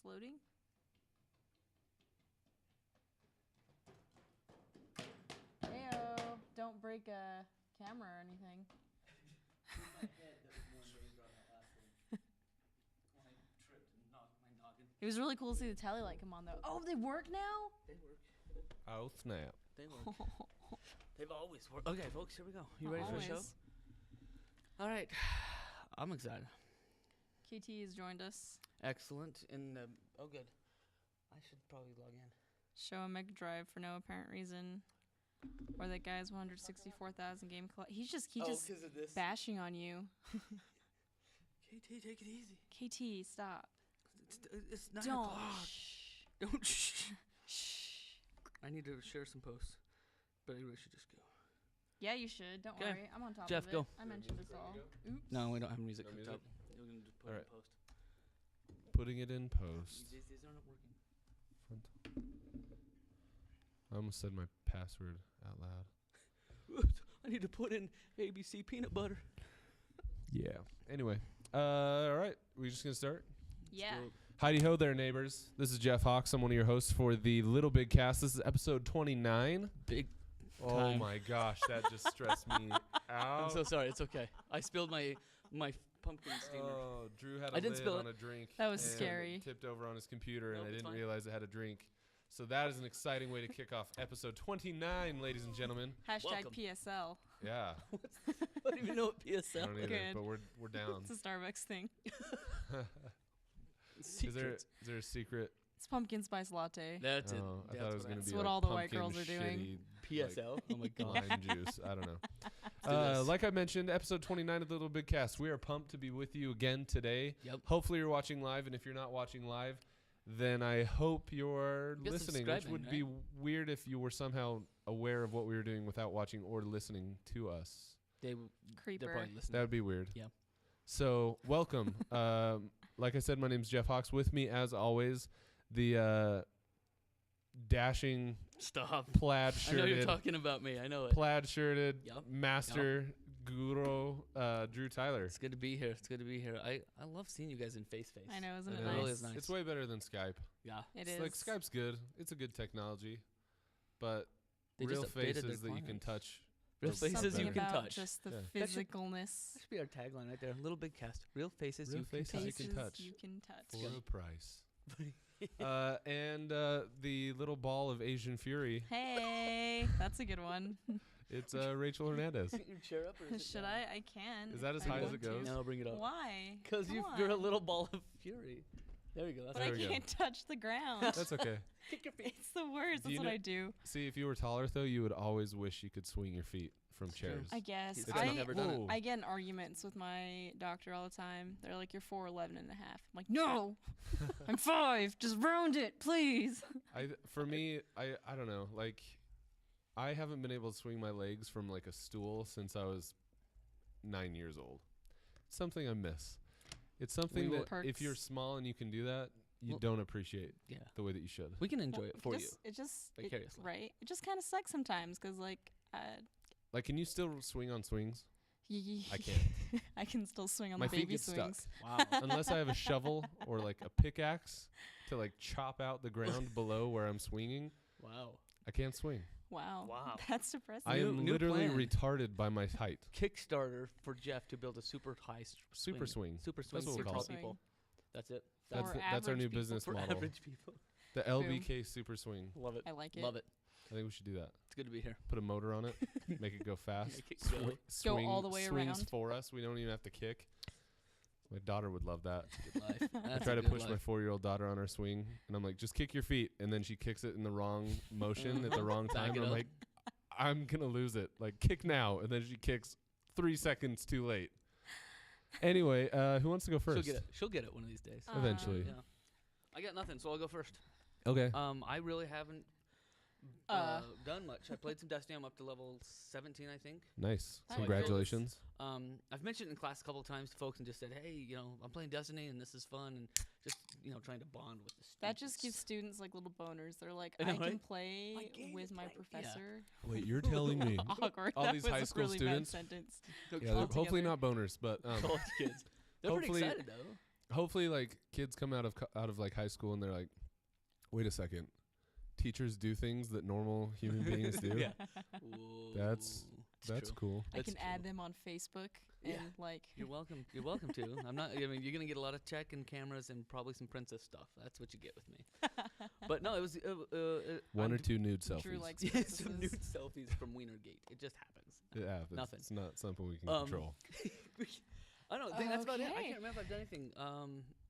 loading. Heyo, don't break a camera or anything. It was really cool to see the tally light come on though. Oh, they work now? They work. Oh, snap. They work. They've always worked. Okay, folks, here we go. You ready for the show? All right. I'm excited. KT has joined us. Excellent. Oh, good. I should probably log in. Show a Mega Drive for no apparent reason. Or that guy's 164,000 game collect. He's just bashing on you. KT, take it easy. KT, stop. It's 9 Don't. o'clock. Shh. Don't shh. Shh. I need to share some posts, but I really should just go. Yeah, you should. Don't worry. I'm on top Jeff, of it. go. I mentioned this all. Oops. No, we don't have music No hooked music? up. We're going to just put All it right. in post. Putting it in post. These aren't working. Front. I almost said my password out loud. Oops, I need to put in ABC peanut butter. Yeah. Anyway. All right. We just going to start? Yeah. Heidi ho there, neighbors. This is Jeff Hawks. I'm one of your hosts for the LittleBigKast. This is episode 29. Big. Oh Time. my gosh, that just stressed me out. I'm so sorry. It's okay. I spilled my pumpkin steamer. Oh, Drew had I a didn't lid spill on it. a drink. That was and scary. Tipped over on his computer, Nope, and I it's didn't fine. realize it had a drink. So that is an exciting way to kick off episode 29, ladies and gentlemen. Hashtag Welcome. PSL. Yeah, I don't even know what I PSL don't either, Good. but we're down. It's a Starbucks thing. Is Secrets. there a secret? It's pumpkin spice latte. That's it. Oh, I That's thought it was what going to That's be what like all the white pumpkin girls are doing. shitty, PSL. Oh my god. lime juice. I don't know. do this. Like I mentioned, episode 29 of the Little Big Cast. We are pumped to be with you again today. Yep. Hopefully you're watching live, and if you're not watching live, then I hope you're You're listening, which subscribing, would be weird if you were somehow aware of what we were doing without watching or listening to us. They're Creeper. probably listening. That would be weird. Yeah. So, welcome. Like I said, my name's Jeff Hawks. With me, as always, the dashing Stop. plaid I know you're shirted, talking about me. I know it. plaid shirted Yup. master guru, Drew Tyler. It's good to be here. It's good to be here. I love seeing you guys in face. I know, isn't I it know. nice? really is nice. It's way better than Skype. Yeah. It It's is. like Skype's good. It's a good technology, but They real just updated their faces that you can clients. touch. Real is faces Something you can about touch. just the Yeah. That should- physicalness. That should be our tagline right there. Little Big Cast. Real faces Real you faces can you touch. can Faces touch. you can touch. For a price. And the little ball of Asian fury. Hey, that's a good one. It's Rachel Hernandez. Get your chair up or is it Should down? I can. Is if that as I high as want it goes? to. No, bring it up. Why? Because Come you're a on. little ball of fury. There we go. That's But There I we go. can't touch the ground. That's okay. Kick your feet. It's the worst. Do That's you what know- I do. See, if you were taller, though, you would always wish you could swing your feet from It's true. chairs. I guess. It's like- never done it. Whoa. I get in arguments with my doctor all the time. They're like, you're 4'11" and a half. I'm like, no, I'm 5. Just round it, please. For me, I don't know. Like, I haven't been able to swing my legs from like a stool since I was 9 years old. It's something I miss. It's something will- that if Perks. you're small and you can do that, you Well- don't appreciate Yeah. the way that you should. We can enjoy Well, it for you. It just, Vicariously. right? It just kind of sucks sometimes because, like, Like, can you still swing on swings? I I can't. I can still swing on My the feet baby get stuck. swings. Wow. Unless I have a shovel or like a pickaxe to like chop out the ground below where I'm swinging, Wow. I can't swing. Wow. Wow. That's depressing. I am New literally plan. retarded by my height. Kickstarter for Jeff to build a super high Super swing. Super swing what we for call tall it. people. That's it. That's, For that's our new average people. business For model. average people. The LBK Super Swing. Love it. I like it. Love it. I think we should do that. It's good to be here. Put a motor on it, make it go fast. Make it go. Swing, all the way swings around. for us. We don't even have to kick. My daughter would love that. Good life. I That's try a to good push my life. 4-year-old daughter on her swing, and I'm like, just kick your feet. And then she kicks it in the wrong motion at the wrong Back time. it And I'm up. like, I'm going to lose it. Like, kick now. And then she kicks 3 seconds too late. Anyway, who wants to go first? She'll get it. She'll get it one of these days. Eventually. Yeah. I got nothing, so I'll go first. Okay. I really haven't done much. I played some Destiny. I'm up to level 17, I think. Nice. Nice. Congratulations. I've mentioned it in class a couple of times to folks and just said, hey, I'm playing Destiny and this is fun and just, trying to bond with the students. That just gives students like little boners. They're like, I know, I can right? play My game with is my playing. Yeah. professor. Wait, you're telling me. Awkward. All That these was high a school really students? Bad sentence. Yeah, they're hopefully Altogether. not boners, but college kids. They're pretty hopefully- excited, though. hopefully, like kids come out of like high school and they're like, wait a second, teachers do things that normal human beings do. Yeah. That's cool. I can add them on Facebook. And like you're welcome to. I'm not. I mean, you're gonna get a lot of tech and cameras and probably some princess stuff. That's what you get with me. But no, it was one or two nude selfies. Drew likes some nude selfies from Wienergate. It just happens. It happens. Nothing. It's not something we can control. I don't think that's about it. I can't remember if I've done anything.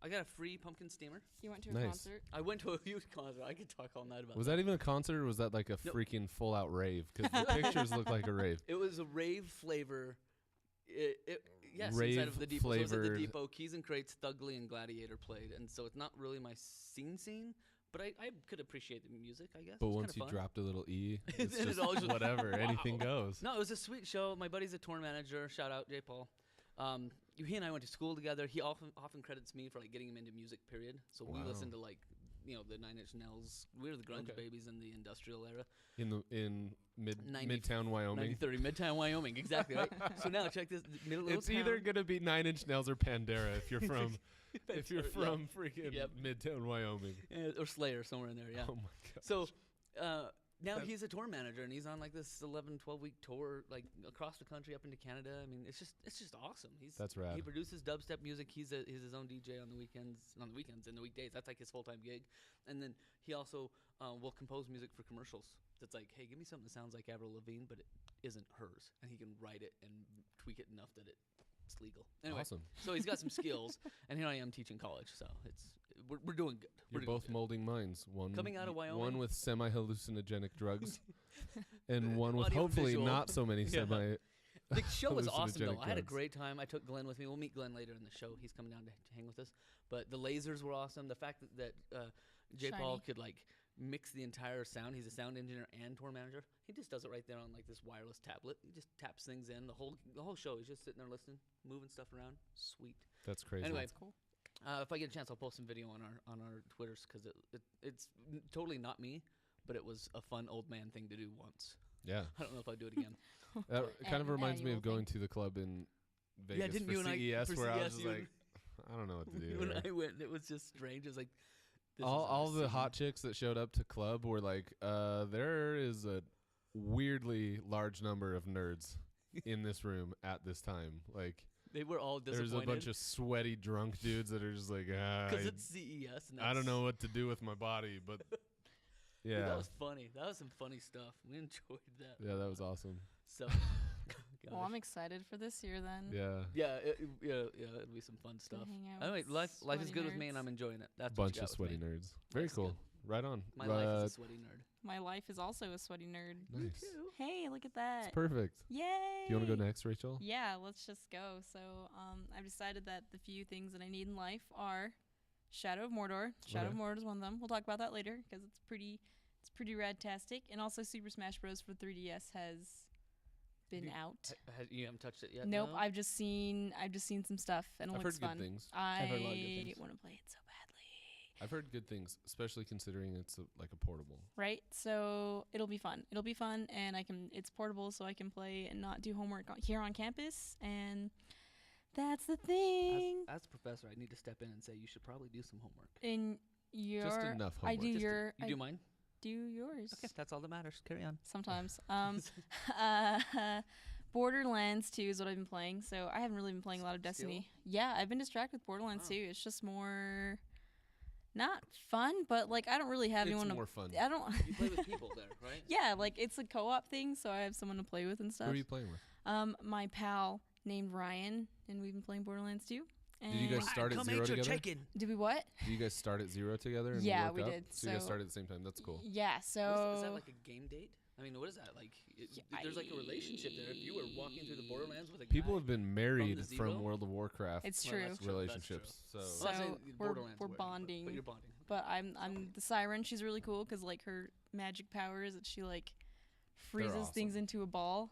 I got a free pumpkin steamer. You went to a concert? I went to a huge concert. I could talk all night about Was that even a concert or was that like a freaking full out rave? Because the pictures look like a rave. It was a rave flavor. Yes, rave inside of the depot. So it was at the flavored. depot. Keys and Crates, Thugly, and Gladiator played, and so it's not really my scene. But I could appreciate the music, I guess. But once you dropped a little E, it's It's just all just- whatever. Anything goes. No, it was a sweet show. My buddy's a tour manager. Shout out, J. Paul. He and I went to school together. He often credits me for like getting him into music. Period. So we listened to like the 9 Inch Nails. We were the grunge babies in the industrial era. In Midtown, Wyoming. 90-30 Midtown, Wyoming. Exactly right. So now check this. It's either gonna be 9 Inch Nails or Pandera if you're from freaking Midtown, Wyoming. Or Slayer somewhere in there. Yeah. Oh my god. So now he's a tour manager and he's on like this 11-12 week tour like across the country up into Canada. I mean, it's just awesome. That's rad. He produces dubstep music. He's his own DJ on the weekends and the weekdays. That's like his full-time gig. And then he also will compose music for commercials. That's like, hey, give me something that sounds like Avril Lavigne, but it isn't hers. And he can write it and tweak it enough that it's legal. Anyway, Awesome. So he's got some skills, and here I am teaching college. So we're doing good. You're both molding minds. One coming out of Wyoming. One with semi-hallucinogenic drugs, and one with Audio hopefully visual. not so many semi. The show was awesome, though. hallucinogenic I had a drugs. great time. I took Glenn with me. We'll meet Glenn later in the show. He's coming down to hang with us. But the lasers were awesome. The fact that J. Paul could like mix the entire sound. He's a sound engineer and tour manager. He just does it right there on like this wireless tablet. He just taps things in. The whole show. He's just sitting there listening, moving stuff around. Sweet. That's crazy. Anyway, That's cool. if I get a chance, I'll post some video on our Twitters because it's totally not me, but it was a fun old man thing to do once. Yeah. I don't know if I'll do it again. That kind of reminds me of annual going to the club in Vegas didn't for you and I- CES for where I was CES, just you like, I don't know what to do. When here. I went, it was just strange. It was like this All is the our hot chicks that showed up to club were like, there is a weirdly large number of nerds in this room at this time. Like, They were all disappointed. there's a bunch of sweaty drunk dudes that are just like, because it's CES. And I don't know what to do with my body, but yeah. Dude, that was funny. That was some funny stuff. We enjoyed that. Yeah, that was awesome. So, Well, I'm excited for this year then. Yeah. It'll be some fun stuff. hang out Anyway, with life is sweaty good with me, nerds. and I'm enjoying it. That's Bunch what of sweaty nerds. Very Life's cool. good. Right on. My life is a sweaty nerd. My life is also a sweaty nerd. Nice. Hey, look at that. It's perfect. Yay! Do you want to go next, Rachel? Yeah, let's just go. So, I've decided that the few things that I need in life are Shadow of Mordor. Shadow of Mordor is one of them. We'll talk about that later because it's pretty rad-tastic. And also Super Smash Bros. For 3DS has been out. You haven't touched it yet? Nope, No? I've just seen some stuff and it I've looks heard fun. good things. I've heard a lot of good things. want to play it so badly. I've heard good things, especially considering it's like a portable. Right? So it'll be fun. It'll be fun, and it's portable, so I can play and not do homework here on campus, and that's the thing. As a professor, I need to step in and say you should probably do some homework. In your, Just enough I homework. do Just your, you do mine? do yours. Okay, that's all that matters. Carry on. Sometimes. Borderlands 2 is what I've been playing, so I haven't really been playing a lot of Destiny. Yeah, I've been distracted with Borderlands 2. It's just more not fun, but like I don't really have anyone It's more to fun. I don't You play with people there, right? Yeah, like it's a co-op thing, so I have someone to play with and stuff. Who are you playing with? My pal named Ryan, and we've been playing Borderlands 2. Did you guys start at zero together? Did we what? Did you guys start at zero together? And Yeah, work we up? did. So you guys So- started at the same time. That's cool. Yeah, so Is that like a game date? I mean, what is that like? There's like a relationship there. If you were walking through the Borderlands with a People guy, have been married the from zero? World of Warcraft it's Well, true. that's true. relationships. Well, I'm So saying we're Borderlands were, bonding. but you're bonding. But I'm the Siren. She's really cool because like her magic power is that she like freezes awesome. things into a ball,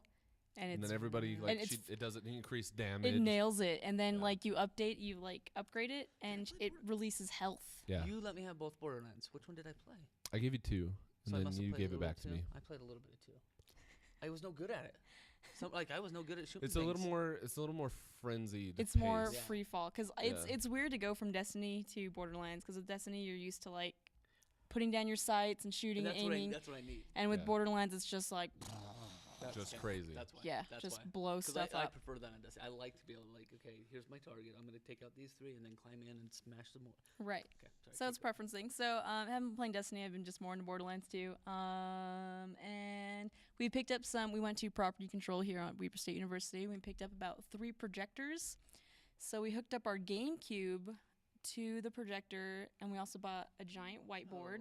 and And it's then everybody and like it's it doesn't increase damage. it nails it, and then Yeah. like you upgrade it, and it releases health. Yeah, You let me have both Borderlands. Which one did I play? I gave you two, So I and must then have you played a gave it little back bit to too. me. I played a little bit of two. I was no good at it. Like I was no good at shooting. It's a little more frenzied. It's more pace. free fall because it's weird to go from Destiny to Borderlands because with Destiny you're used to like putting down your sights and shooting and aiming. That's what I need. And with Borderlands it's just like just crazy. That's why. Yeah, that's just why. blow stuff I up. prefer that on Destiny. I like to be able to like, okay, here's my target. I'm gonna take out these 3 and then climb in and smash some more. Right. Okay. Sorry, So it's a preference thing. So I haven't been playing Destiny. I've been just more into Borderlands 2. And we picked up we went to property control here at Weber State University. We picked up about 3 projectors. So we hooked up our GameCube to the projector, and we also bought a giant whiteboard.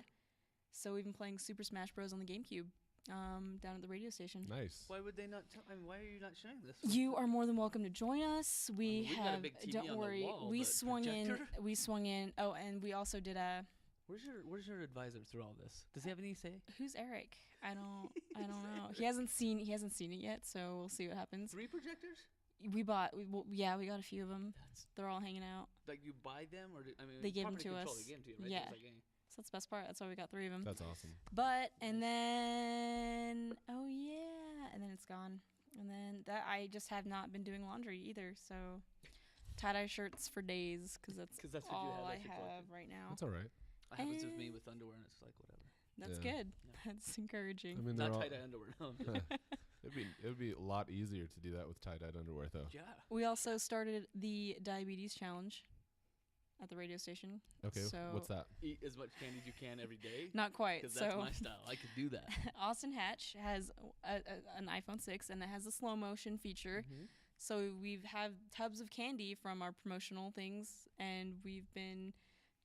So we've been playing Super Smash Bros. On the GameCube down at the radio station. Nice. Why would they not why are you not sharing this? You are more than welcome to join us. We've got a big TV don't on worry. the wall, we but swung projector? we swung in. Oh, and we also did a Where's your advisor through all this? Does he have any say? Who's Eric? I don't know. He hasn't seen it yet, so we'll see what happens. 3 projectors? We got a few of them. They're all hanging out. Like you buy them, or they gave them property to control, us. They gave them to you, right? Yeah. Like, hey. So that's the best part. That's why we got 3 of them. That's awesome. And then it's gone. And then that I just have not been doing laundry either. So tie-dye shirts for days because that's what you all I that's your have collection. right now. That's all right. That happens with me with underwear, and it's like whatever. That's Yeah. good. Yeah. That's encouraging. I mean, Not tie-dye underwear. No. it would be a lot easier to do that with tie-dyed underwear, though. Yeah. We also started the diabetes challenge at the radio station. Okay, So what's that? Eat as much candy as you can every day. Not quite. Because So that's my style. I could do that. Austin Hatch has an iPhone 6 and it has a slow motion feature. Mm-hmm. So we've had tubs of candy from our promotional things, and we've been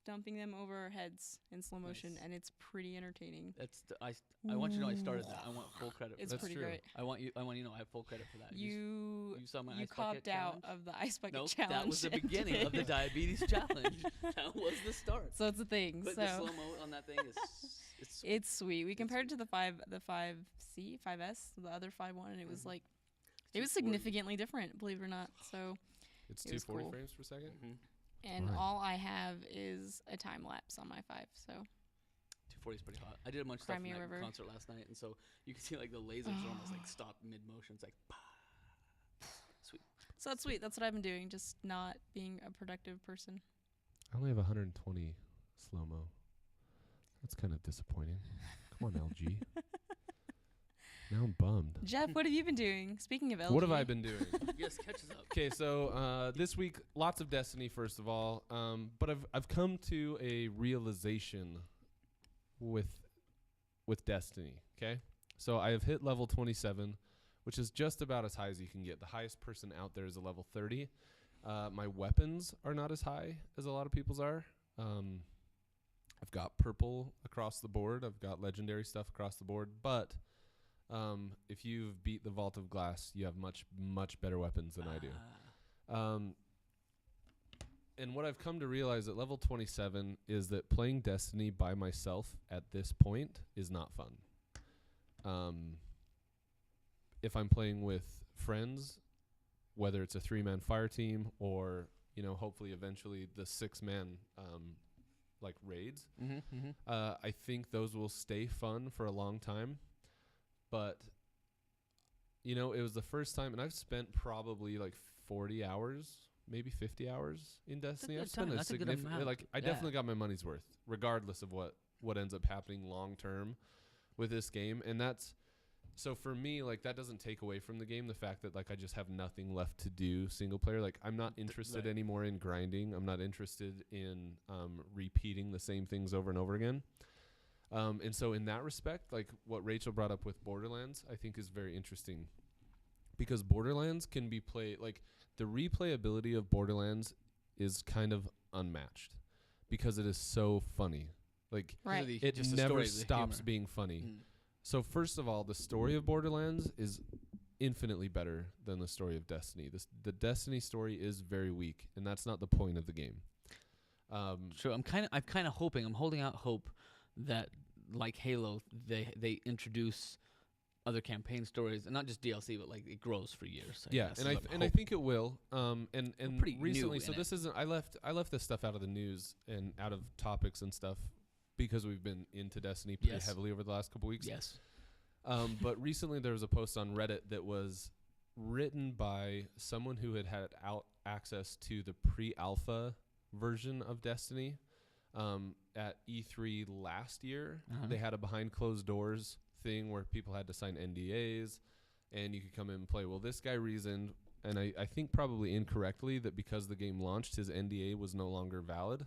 dumping them over our heads in slow motion, Nice. and it's pretty entertaining. I want you to know I started that. I want full credit for It's that. That's pretty true. great. I want you to know I have full credit for that. You saw my you ice bucket copped out challenge? of the ice bucket No, challenge. that was the and beginning of the did. diabetes challenge. That was the start. So it's a thing. But so the slow mo on that thing is it's it's sweet. We compared it to the 5C, 5S, the other 5.1, and it was like it was 240. significantly different, believe it or not. So It's It was 240 cool. frames per second. and Right. all I have is a time lapse on my 5. So 240 is pretty hot. I did a bunch of stuff in Crimea that River. concert last night, and so you can see like the lasers are almost like stop mid motion. It's like sweet. So that's sweet. That's what I've been doing, just not being a productive person. I only have 120 slow mo. That's kind of disappointing. Come on, LG. Now I'm bummed. Jeff, what have you been doing? Speaking of LG. What have I been doing? Yes, catch us up. Okay, so this week, lots of Destiny, first of all. But I've come to a realization with Destiny. Okay, so I have hit level 27, which is just about as high as you can get. The highest person out there is a level 30. My weapons are not as high as a lot of people's are. I've got purple across the board. I've got legendary stuff across the board. But if you've beat the Vault of Glass, you have much, much better weapons than I do. And what I've come to realize at level 27 is that playing Destiny by myself at this point is not fun. If I'm playing with friends, whether it's a 3-man fire team or, hopefully eventually the 6-man like raids, I think those will stay fun for a long time. But, it was the first time, and I've spent probably like 40 hours, maybe 50 hours in Destiny. good I've spent time. a That's a good significant, amount. I Yeah. definitely got my money's worth, regardless of what ends up happening long term with this game. And so for me, like, that doesn't take away from the game the fact that, like, I just have nothing left to do single player. Like, I'm not interested right. anymore in grinding. I'm not interested in repeating the same things over and over again. And so in that respect, like what Rachel brought up with Borderlands, I think is very interesting, because Borderlands can be played, like, the replayability of Borderlands is kind of unmatched because it is so funny. Like, Right. it Just the never story, the stops humor. being funny. Mm. So first of all, the story of Borderlands is infinitely better than the story of Destiny. The Destiny story is very weak, and that's not the point of the game. Sure, I'm kind of hoping, I'm holding out hope that, like Halo, they introduce other campaign stories, and not just DLC, but like it grows for years. Yeah, guess, and is I what I'm and I hoping. think it will. And pretty recently, new so in this isn't. I left this stuff out of the news and out of topics and stuff because we've been into Destiny pretty Yes. heavily over the last couple weeks. Yes. But recently there was a post on Reddit that was written by someone who had access to the pre-alpha version of Destiny. At E3 last year, they had a behind closed doors thing where people had to sign NDAs and you could come in and play. Well, this guy reasoned, and I think probably incorrectly, that because the game launched, his NDA was no longer valid.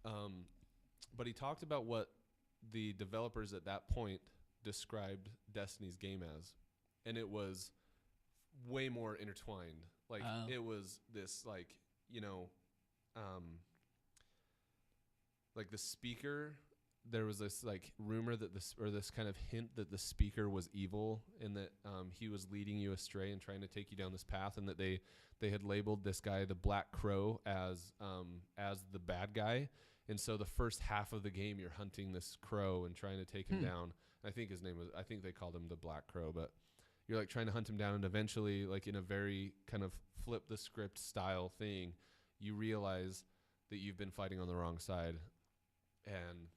But he talked about what the developers at that point described Destiny's game as, and it was way more intertwined. Like it was this, like, you know, like the speaker, there was this like rumor that this kind of hint that the speaker was evil and that he was leading you astray and trying to take you down this path, and that they had labeled this guy, the Black Crow, as the bad guy. And so the first half of the game, you're hunting this crow and trying to take him down. I think they called him the Black Crow, but you're like trying to hunt him down, and eventually, like in a very kind of flip the script style thing, you realize that you've been fighting on the wrong side, and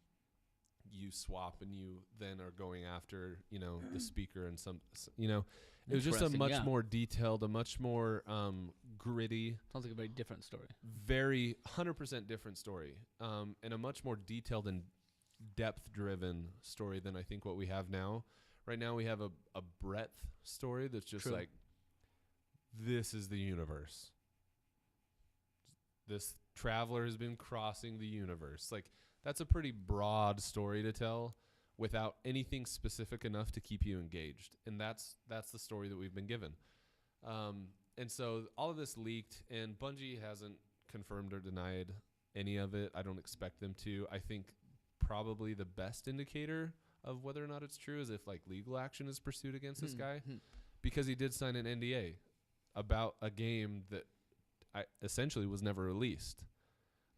you swap, and you then are going after, you know, the speaker and some, you know, it was just a much more detailed, a much more gritty. Sounds like a very different story. Very 100% different story, and a much more detailed and depth-driven story than I think what we have now. Right now we have a breadth story that's just like, this is the universe. This traveler has been crossing the universe. Like, that's a pretty broad story to tell without anything specific enough to keep you engaged. And that's the story that we've been given. And so all of this leaked, and Bungie hasn't confirmed or denied any of it. I don't expect them to. I think probably the best indicator of whether or not it's true is if like legal action is pursued against this guy, because he did sign an NDA about a game that essentially was never released.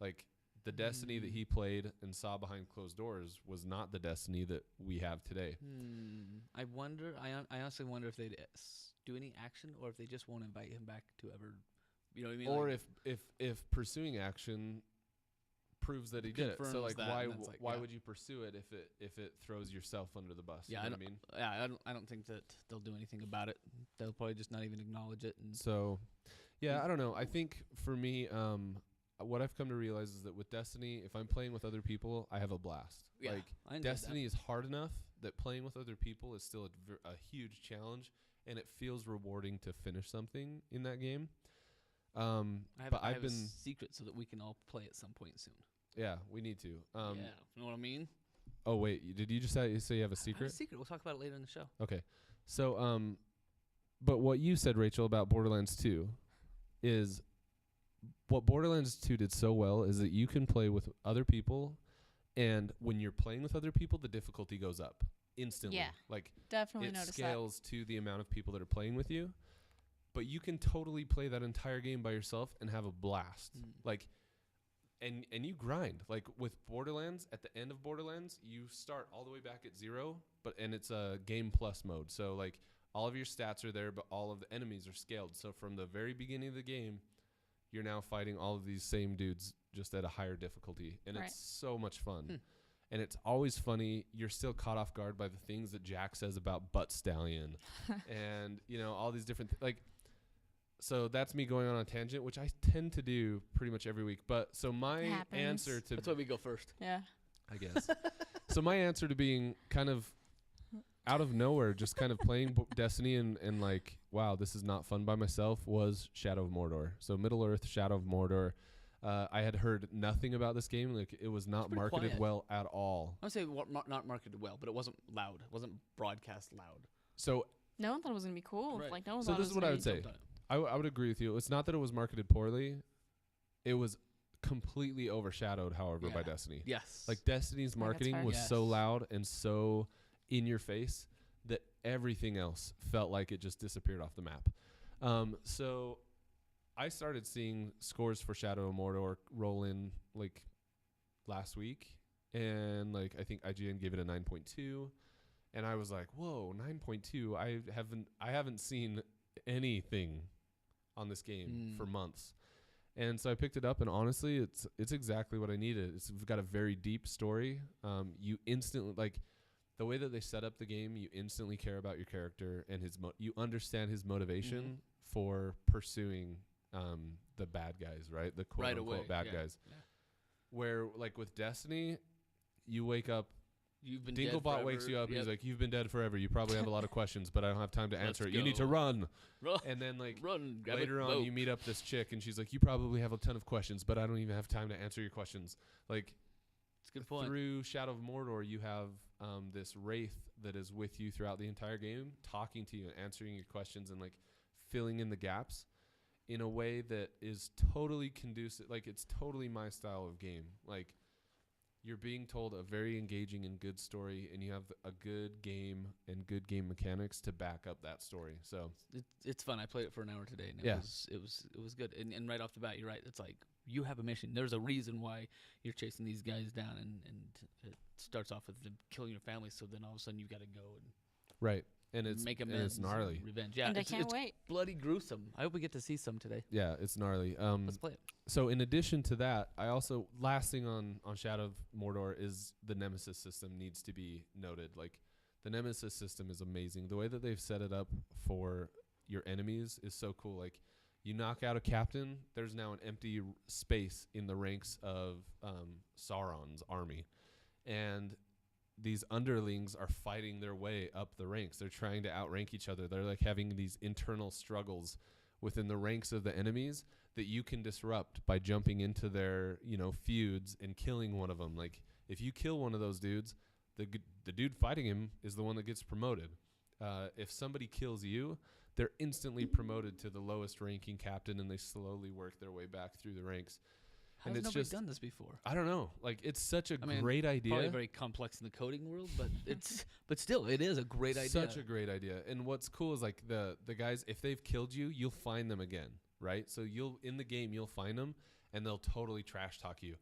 Like, the Destiny that he played and saw behind closed doors was not the Destiny that we have today. I wonder. I honestly wonder if they'd do any action, or if they just won't invite him back to ever. You know what I mean? Or like, if pursuing action proves that he did it. So like, why would you pursue it if it throws yourself under the bus? Yeah, you know what I mean? Yeah, I don't think that they'll do anything about it. They'll probably just not even acknowledge it. And so, yeah, I don't know. I think for me, what I've come to realize is that with Destiny, if I'm playing with other people, I have a blast. Yeah, like, Destiny is hard enough that playing with other people is still a huge challenge, and it feels rewarding to finish something in that game. I have a secret so that we can all play at some point soon. Yeah, we need to. Yeah, you know what I mean? Oh wait, did you just say you have a secret? I have a secret. We'll talk about it later in the show. Okay, so but what you said, Rachel, about Borderlands 2 is what Borderlands 2 did so well is that you can play with other people, and when you're playing with other people, the difficulty goes up instantly. Yeah, like definitely it noticed scales to the amount of people that are playing with you. But you can totally play that entire game by yourself and have a blast. Like, and you grind. Like with Borderlands, at the end of Borderlands, you start all the way back at 0, and it's a game plus mode. So like all of your stats are there, but all of the enemies are scaled. So from the very beginning of the game, you're now fighting all of these same dudes just at a higher difficulty. And it's so much fun. And it's always funny. You're still caught off guard by the things that Jack says about Butt Stallion and, you know, all these different like. So that's me going on a tangent, which I tend to do pretty much every week. But so my answer to... That's why we go first. Yeah. I guess. So my answer to being kind of out of nowhere, just kind of playing Destiny and like, wow, this is not fun by myself, was Shadow of Mordor. So Middle-earth, Shadow of Mordor. I had heard nothing about this game. Like, it was not marketed quiet. Well at all. I would say not marketed well, but it wasn't loud. It wasn't broadcast loud. So no one thought it was going to be cool. Right. Like, no one so thought this is what I would say. I would agree with you. It's not that it was marketed poorly. It was completely overshadowed, however, by Destiny. Yes. Like, Destiny's marketing was so loud and so in your face that everything else felt like it just disappeared off the map. So I started seeing scores for Shadow of Mordor roll in like last week, and like I think IGN gave it a 9.2, and I was like, whoa, 9.2. I haven't seen anything on this game for months. And so I picked it up, and honestly, it's exactly what I needed. It's got a very deep story. You instantly, like, the way that they set up the game, you instantly care about your character and you understand his motivation for pursuing the bad guys, right? The quote unquote bad guys. Yeah. Where like with Destiny, you wake up. You've been Dinglebot wakes you up and he's like, "You've been dead forever. You probably have a lot of questions, but I don't have time to answer it. You need to run." And then like later on, you meet up this chick and she's like, "You probably have a ton of questions, but I don't even have time to answer your questions." Like, it's a good point. Through Shadow of Mordor, you have this wraith that is with you throughout the entire game, talking to you and answering your questions and like filling in the gaps in a way that is totally conducive. Like, it's totally my style of game. Like, you're being told a very engaging and good story, and you have a good game and good game mechanics to back up that story. So it's fun. I played it for an hour today, and it was good. And right off the bat, you're right. It's like you have a mission. There's a reason why you're chasing these guys down, and it starts off with them killing your family. So then all of a sudden you got to go and right. And it's make amends, and it's gnarly. Revenge. Yeah, and it's, I can't it's wait. Bloody gruesome. I hope we get to see some today. Yeah, it's gnarly. Let's play it. So in addition to that, I also last thing on Shadow of Mordor is the Nemesis system needs to be noted. Like, the Nemesis system is amazing. The way that they've set it up for your enemies is so cool. Like, you knock out a captain, there's now an empty space in the ranks of Sauron's army, and these underlings are fighting their way up the ranks. They're trying to outrank each other. They're like having these internal struggles within the ranks of the enemies that you can disrupt by jumping into their, feuds and killing one of them. Like, if you kill one of those dudes, the dude fighting him is the one that gets promoted. If somebody kills you, they're instantly promoted to the lowest ranking captain, and they slowly work their way back through the ranks. How's nobody done this before? I don't know. Like, it's such a great idea. Probably very complex in the coding world, but but still, it is a great idea. Such a great idea. And what's cool is like the guys, if they've killed you, you'll find them again, right? So in the game, you'll find them, and they'll totally trash talk you.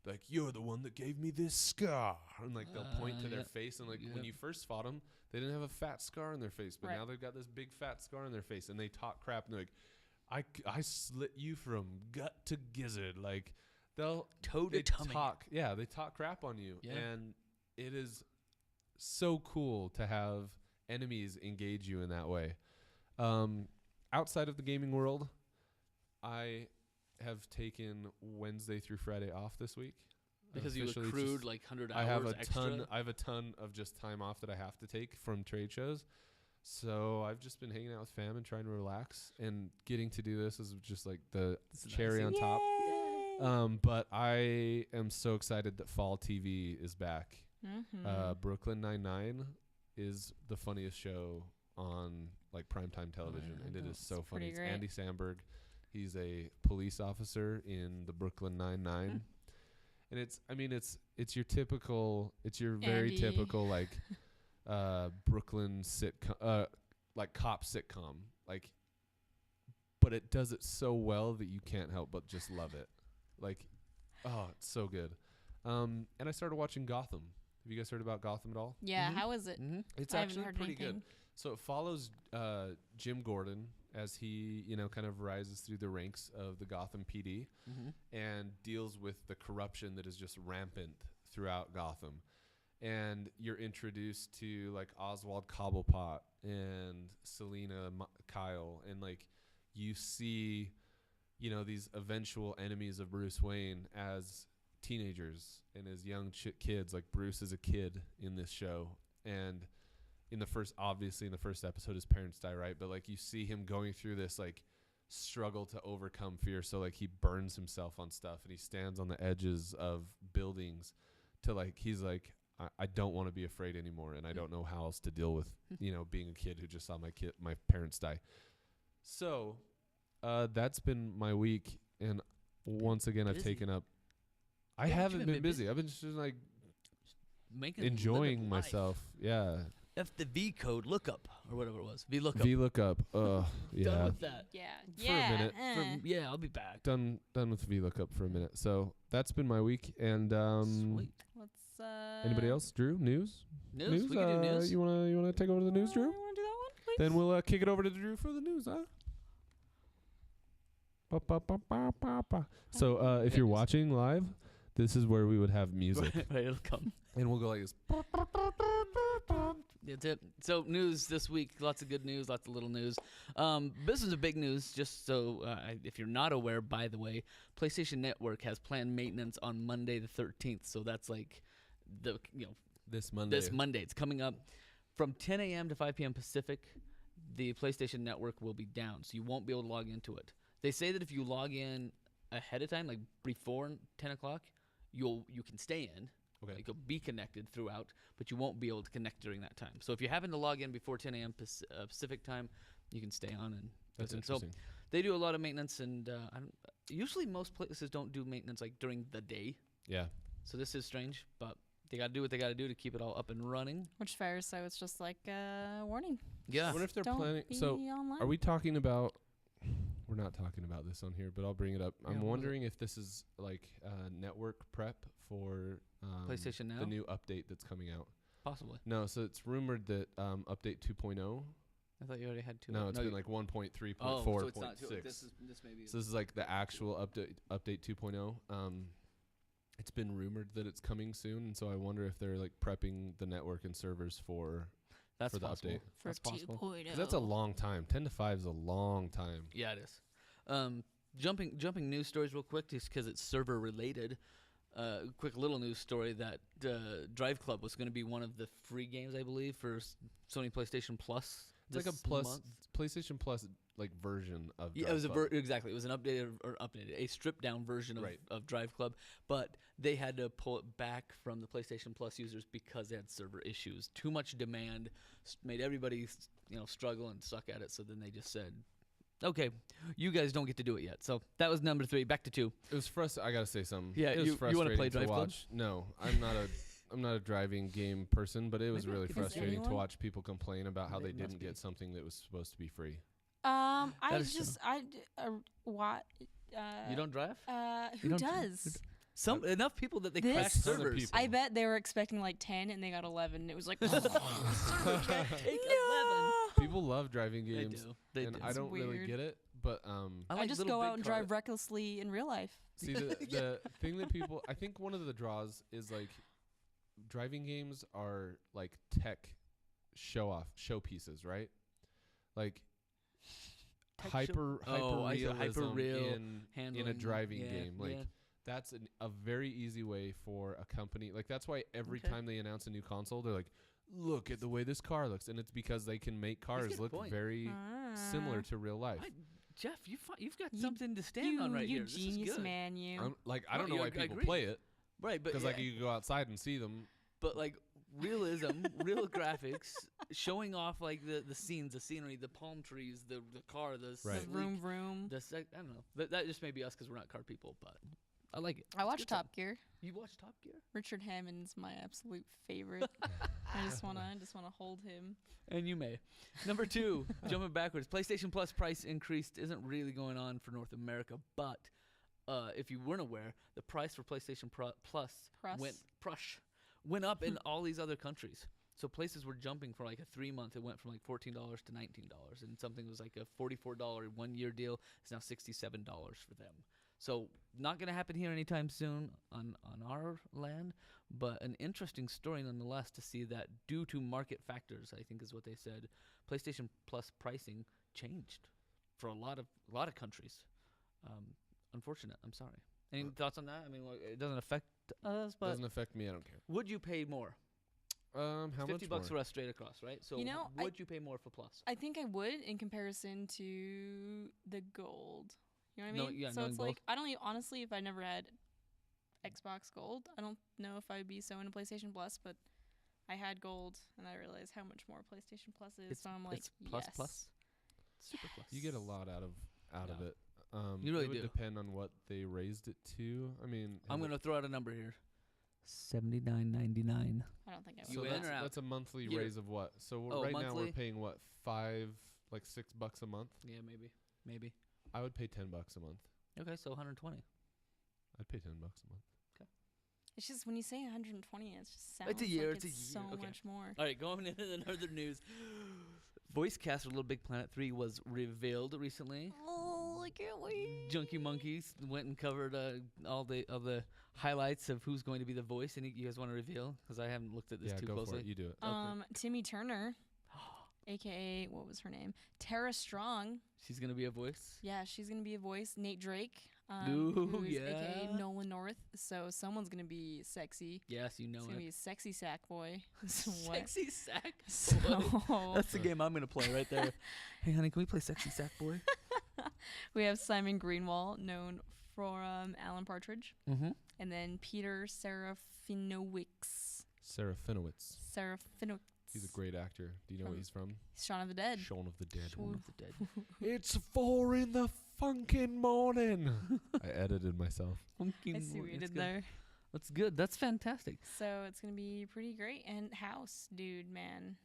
Like, "You're the one that gave me this scar," and like they'll point to their face, and like when you first fought them, they didn't have a fat scar on their face, but now they've got this big fat scar on their face, and they talk crap, and they're like, I slit you from gut to gizzard," like. They'll totally talk. Yeah, they talk crap on you. Yeah. And it is so cool to have enemies engage you in that way. Outside of the gaming world, I have taken Wednesday through Friday off this week. Because you accrued like 100 hours I extra? I have a ton of just time off that I have to take from trade shows. So I've just been hanging out with fam and trying to relax. And getting to do this is just like the cherry on top. But I am so excited that fall TV is back. Brooklyn Nine-Nine is the funniest show on like primetime television, and it is so funny. It's Andy Samberg. He's a police officer in the Brooklyn Nine-Nine, and it's your typical, very typical like Brooklyn sitcom, like cop sitcom, like, but it does it so well that you can't help but just love it. Like, oh, it's so good. And I started watching Gotham. Have you guys heard about Gotham at all? Yeah, how is it? It's actually pretty good. So it follows Jim Gordon as he, kind of rises through the ranks of the Gotham PD and deals with the corruption that is just rampant throughout Gotham. And you're introduced to like Oswald Cobblepot and Selena Kyle, and like you see, these eventual enemies of Bruce Wayne as teenagers and as young kids. Like, Bruce is a kid in this show, and in the first episode, his parents die, right? But like you see him going through this like struggle to overcome fear. So like he burns himself on stuff, and he stands on the edges of buildings to like, he's like, I don't want to be afraid anymore, and I don't know how else to deal with being a kid who just saw my parents die. So that's been my week, and once again I've taken up. I haven't been busy. I've been just like enjoying myself. Yeah. F the V code lookup or whatever it was. VLOOKUP. Yeah. Done with that. Yeah. For a minute. I'll be back. Done with VLOOKUP for a minute. So that's been my week. And sweet. Let's anybody else? Drew, news? News. We can do news. You wanna take over the news, Drew? You wanna do that one, please? Then we'll kick it over to Drew for the news, huh? So if you're watching live, this is where we would have music. Right, it'll come. And we'll go like this. That's it. So news this week, lots of good news, lots of little news. This is a big news, just so if you're not aware, by the way, PlayStation Network has planned maintenance on Monday the 13th. So that's like This Monday. It's coming up from 10 a.m. to 5 p.m. Pacific. The PlayStation Network will be down, so you won't be able to log into it. They say that if you log in ahead of time, like before 10 o'clock, you can stay in. Okay. Like you'll be connected throughout, but you won't be able to connect during that time. So if you happen to log in before 10 a.m. Pacific time, you can stay on. And That's interesting. So they do a lot of maintenance, and usually most places don't do maintenance like during the day. Yeah. So this is strange, but they got to do what they got to do to keep it all up and running. Which fair, so it's just like a warning. Yeah. I wonder if they're Don't planning. be So online. are we talking about? We're not talking about this on here, but I'll bring it up. Yeah, I'm what was wondering if this is like network prep for PlayStation Now? the new update that's coming out. Possibly. No, so it's rumored that update 2.0. I thought you already had two. No, it's been like 1.3.4.6. so it's not two. This may be. So this is like the actual update 2.0. It's been rumored that it's coming soon, and so I wonder if they're like prepping the network and servers for That's the possible. update. For That's possible. 2.0. 'Cause that's a long time. 10 to 5 is a long time. Yeah, it is. Jumping news stories real quick, just because it's server related. Quick little news story that Drive Club was going to be one of the free games, I believe, for Sony PlayStation Plus. It's like a this plus month. PlayStation Plus like version of Yeah, Drive it was Club. exactly. It was an a stripped down version of Drive Club, but they had to pull it back from the PlayStation Plus users because they had server issues. Too much demand made everybody struggle and suck at it. So then they just said, "Okay, you guys don't get to do it yet." So that was number 3. Back to 2. It was frustrating. I gotta say something. Yeah, it was you wanna frustrating play to Drive Club? watch. No, I'm not a driving game person, but it was Maybe I really could- frustrating to anyone? watch people complain about how There they must didn't be. get something that was supposed to be free. I is true. just what You don't drive? who don't- does? Some enough people that they This- crash Ton of servers. people. I bet they were expecting like 10 and they got 11 and it was like Server can't take 11. no. People love driving They games, do. They and do. I don't really weird. get it. But I I like just Little go Big out and Car. drive recklessly in real life. see the thing that people, I think one of the draws is like driving games are like tech show pieces, right? Like Tech hyper I see, realism hyper-real in a handling, driving yeah, game. Like yeah. that's a very easy way for a company. Like that's why every Okay. time they announce a new console, they're like, "Look at the way this car looks," and it's because they can make cars good look point. very similar to real life. Jeff, you've got You- something to stand on right you here. This is genius good. man, you. I don't know you- why I people agree. play it, Right, but because like you go outside and see them. but like realism, real graphics, showing off like the scenes, the scenery, the palm trees, the car, the Right. The vroom vroom. I don't know. That just may be us because we're not car people, but I like it. I It's watch good Top stuff. Gear. You watch Top Gear? Richard Hammond's my absolute favorite. I just wanna hold him. And you may. Number 2, jumping backwards, PlayStation Plus price increased isn't really going on for North America, but if you weren't aware, the price for PlayStation Plus went up in all these other countries. So places were jumping for like a 3-month. It went from like $14 to $19, and something was like a $44 1-year deal. It's now $67 for them. So not going to happen here anytime soon on our land, but an interesting story nonetheless to see that due to market factors, I think is what they said, PlayStation Plus pricing changed for a lot of countries. Unfortunate. I'm sorry. Any thoughts on that? I mean, it doesn't affect us, but Doesn't affect me. I don't care. would you pay more? How much $50 more? for us straight across, right? So You know, would you pay more for Plus? I think I would in comparison to the gold. You know what I No, mean? yeah, so knowing it's both. like I don't honestly, if I never had Xbox Gold, I don't know if I would be so into PlayStation Plus, but I had Gold and I realized how much more PlayStation Plus is. So I'm like, it's plus yes. plus, super plus. You get a lot out of Yeah. it. You really it would do. depend on what they raised it to. I mean, I'm gonna throw out a number here. $79.99. I don't think I You would. in or out? that's a monthly Year. raise of what? So Oh, right now we're monthly? paying what, like $6 a month. Yeah, maybe. I would pay $10 a month. Okay, so 120. I'd pay $10 a month. It's just when you say 120, it just sounds It's a year, like it's a so year, okay. much more. All right, going into another news. Voice cast for Little Big Planet 3 was revealed recently. Oh, I can't wait. Junkie Monkeys went and covered all the highlights of who's going to be the voice? Any you guys want to reveal? Because I haven't looked at this too go closely. for it. You do it. Timmy Turner, aka what was her name? Tara Strong. She's gonna be a voice. Yeah, she's gonna be a voice. Nate Drake. Ooh, who's yeah. aka Nolan North. So someone's gonna be sexy. Yes, you know It's it. gonna be a sexy sack boy. Sexy sack. So That's the game I'm gonna play right there. Hey, honey, can we play sexy sack boy? we have Simon Greenwald, known from Alan Partridge, Mm-hmm. and then Peter Serafinowicz. Serafinowicz. Serafinowicz. He's a great actor. Do you know what he's from? Shaun of the Dead. Shaun of the Dead. Shaun of the Dead. It's 4 in the funkin' morning. I edited myself. I see what you did there. That's good. That's fantastic. So it's gonna be pretty great. And House, dude, man.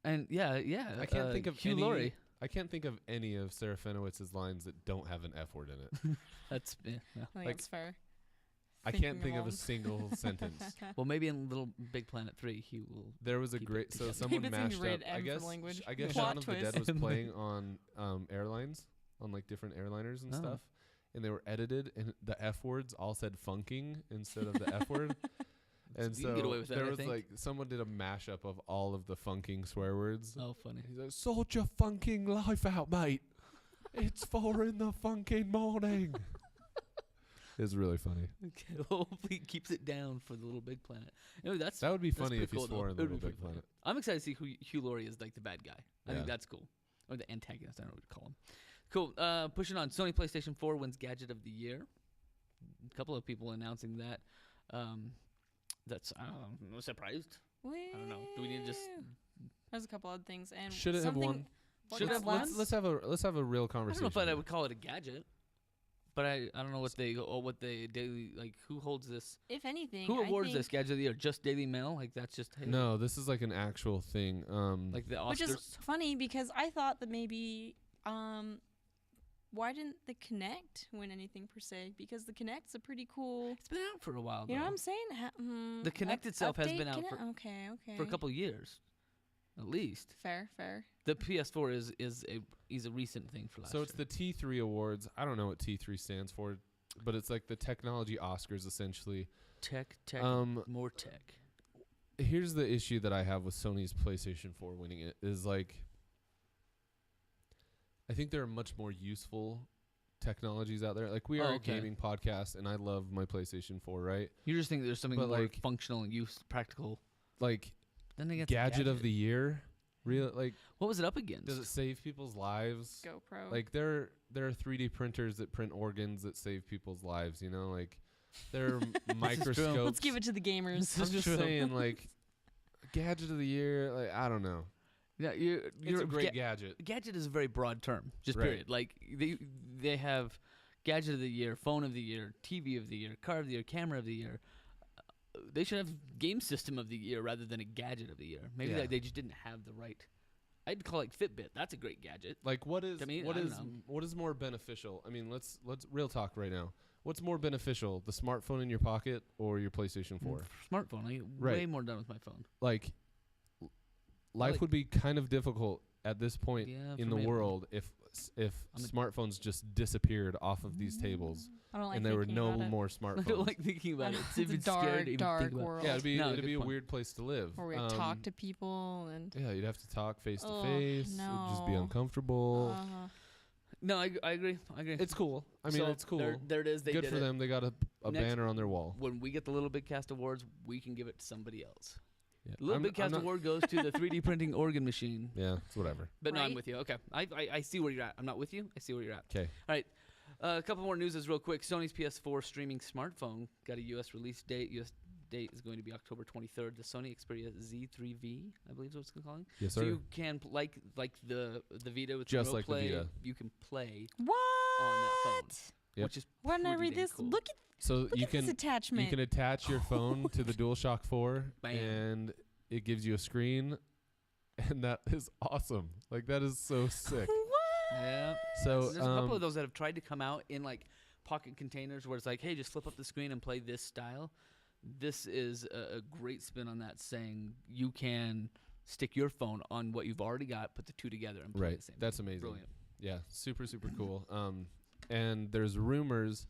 And yeah. I can't think of Hugh any. Laurie. I can't think of any of Serafinowicz's lines that don't have an F word in it. That's yeah. I think Like, that's fair. I Thinking can't think of a along. single sentence. Well, maybe in Little Big Planet 3, he will. There was a Keep it great. So together. someone Maybe it's gonna be mashed up. rated I M for guess. language. I guess Plot Shaun of the Dead twist. was playing on airlines, on like different airliners and Oh. stuff, and they were edited, and the F words all said "funking" instead of the F word. And You can get away with that, there I was think. like someone did a mashup of all of the funking swear words. Oh, funny. He's like, "Sort your funking life out, mate. It's 4 in the funking morning." It's really funny. Okay, hopefully he keeps it down for the Little Big Planet. You know, that's That would be that's funny pretty if he cool, though. swore in the It would Little be Big pretty Planet. I'm excited to see who Hugh Laurie is, like the bad guy. I Yeah. think that's cool. Or the antagonist, I don't know what to call him. Cool. Pushing on. Sony PlayStation 4 wins Gadget of the Year. A couple of people announcing that. That's I'm surprised. I don't know. Do we need to just? There's a couple other things and Should it have something- won? what Should it got have won? last? Let's have a real I don't conversation. know if I here. would call it a gadget, but I don't know what they daily like. Who holds this? If anything, Who I awards think, this Gadget of the Year? Just Daily Mail? Like that's just hey, No, this is like an actual thing. like the Oscars. Which is funny because I thought that maybe why didn't the Kinect win anything per se? Because the Kinect's a pretty cool. It's been out for a while. You know though. what I'm saying? The Kinect itself has been update out Kinect? Okay. for a couple of years, at least. Fair. The PS4 is a recent thing for last So year. it's the T3 awards. I don't know what T3 stands for, but it's like the technology Oscars essentially. tech, more tech. Here's the issue that I have with Sony's PlayStation 4 winning it is like I think there are much more useful technologies out there. Like we are a okay. gaming podcast and I love my PlayStation 4, right? You just think there's something But more like- functional and practical. Like Then they get the gadget of the year. Real like What was it up against? does it save people's lives? GoPro. Like there are 3D printers that print organs that save people's lives, you know? Like there are microscopes. Let's give it to the gamers. I'm just saying like gadget of the year, like I don't know. Yeah, It's a great gadget. Gadget is a very broad term, just Right. period. Like they have gadget of the year, phone of the year, TV of the year, car of the year, camera of the year. They should have game system of the year rather than a gadget of the year. Maybe Yeah. they just didn't have the right. I'd call like Fitbit. That's a great gadget. Like what is To me, what I don't is know. what is more beneficial? I mean, let's real talk right now. What's more beneficial, the smartphone in your pocket or your PlayStation 4? Smartphone. I get Right. way more done with my phone. Like life like- would be kind of difficult at this point Yeah, in for the me it would. world if I'm a- smartphones just disappeared off of these tables I don't like and there were thinking no about it. more I smartphones. don't like thinking about it. It's It's a even scary to even dark think about. world. Yeah, it'd No, be good a point. weird place to live. Where we talk to people and. Yeah, you'd have to talk face to Ugh, face. It'd just be no. uncomfortable. No, I agree. I agree. It's cool. I mean, So it's cool. There it is. They Good did for it. them. They got a Next- banner on their wall. When we get the Little Big Cast Awards, we can give it to somebody else. Yeah. Little I'm- Big I'm Cast not- Award goes to the 3D printing organ machine. Yeah, it's whatever. But no, I'm Right. with you. Okay, I see where you're at. I'm not with you. I see where you're at. 'Kay. All right. A couple more newses real quick. Sony's PS4 streaming smartphone got a U.S. release date. U.S. date is going to be October 23rd. The Sony Xperia Z3V, I believe is what it's calling. Yes, So sir. you can like the Vita with Just the like the play. Vita. You can play What? on that phone, Yep. which is When I pretty read dang this, cool. look at So look you at this can attachment. you can attach your phone to the DualShock 4 Bam. and it gives you a screen and that is awesome. Like that is so sick. Yeah. So There's a couple of those that have tried to come out in like pocket containers where it's like, hey, just flip up the screen and play this style. This is a great spin on that, saying you can stick your phone on what you've already got, put the two together, and play right. the same. That's amazing. Brilliant. Yeah, super cool. And there's rumors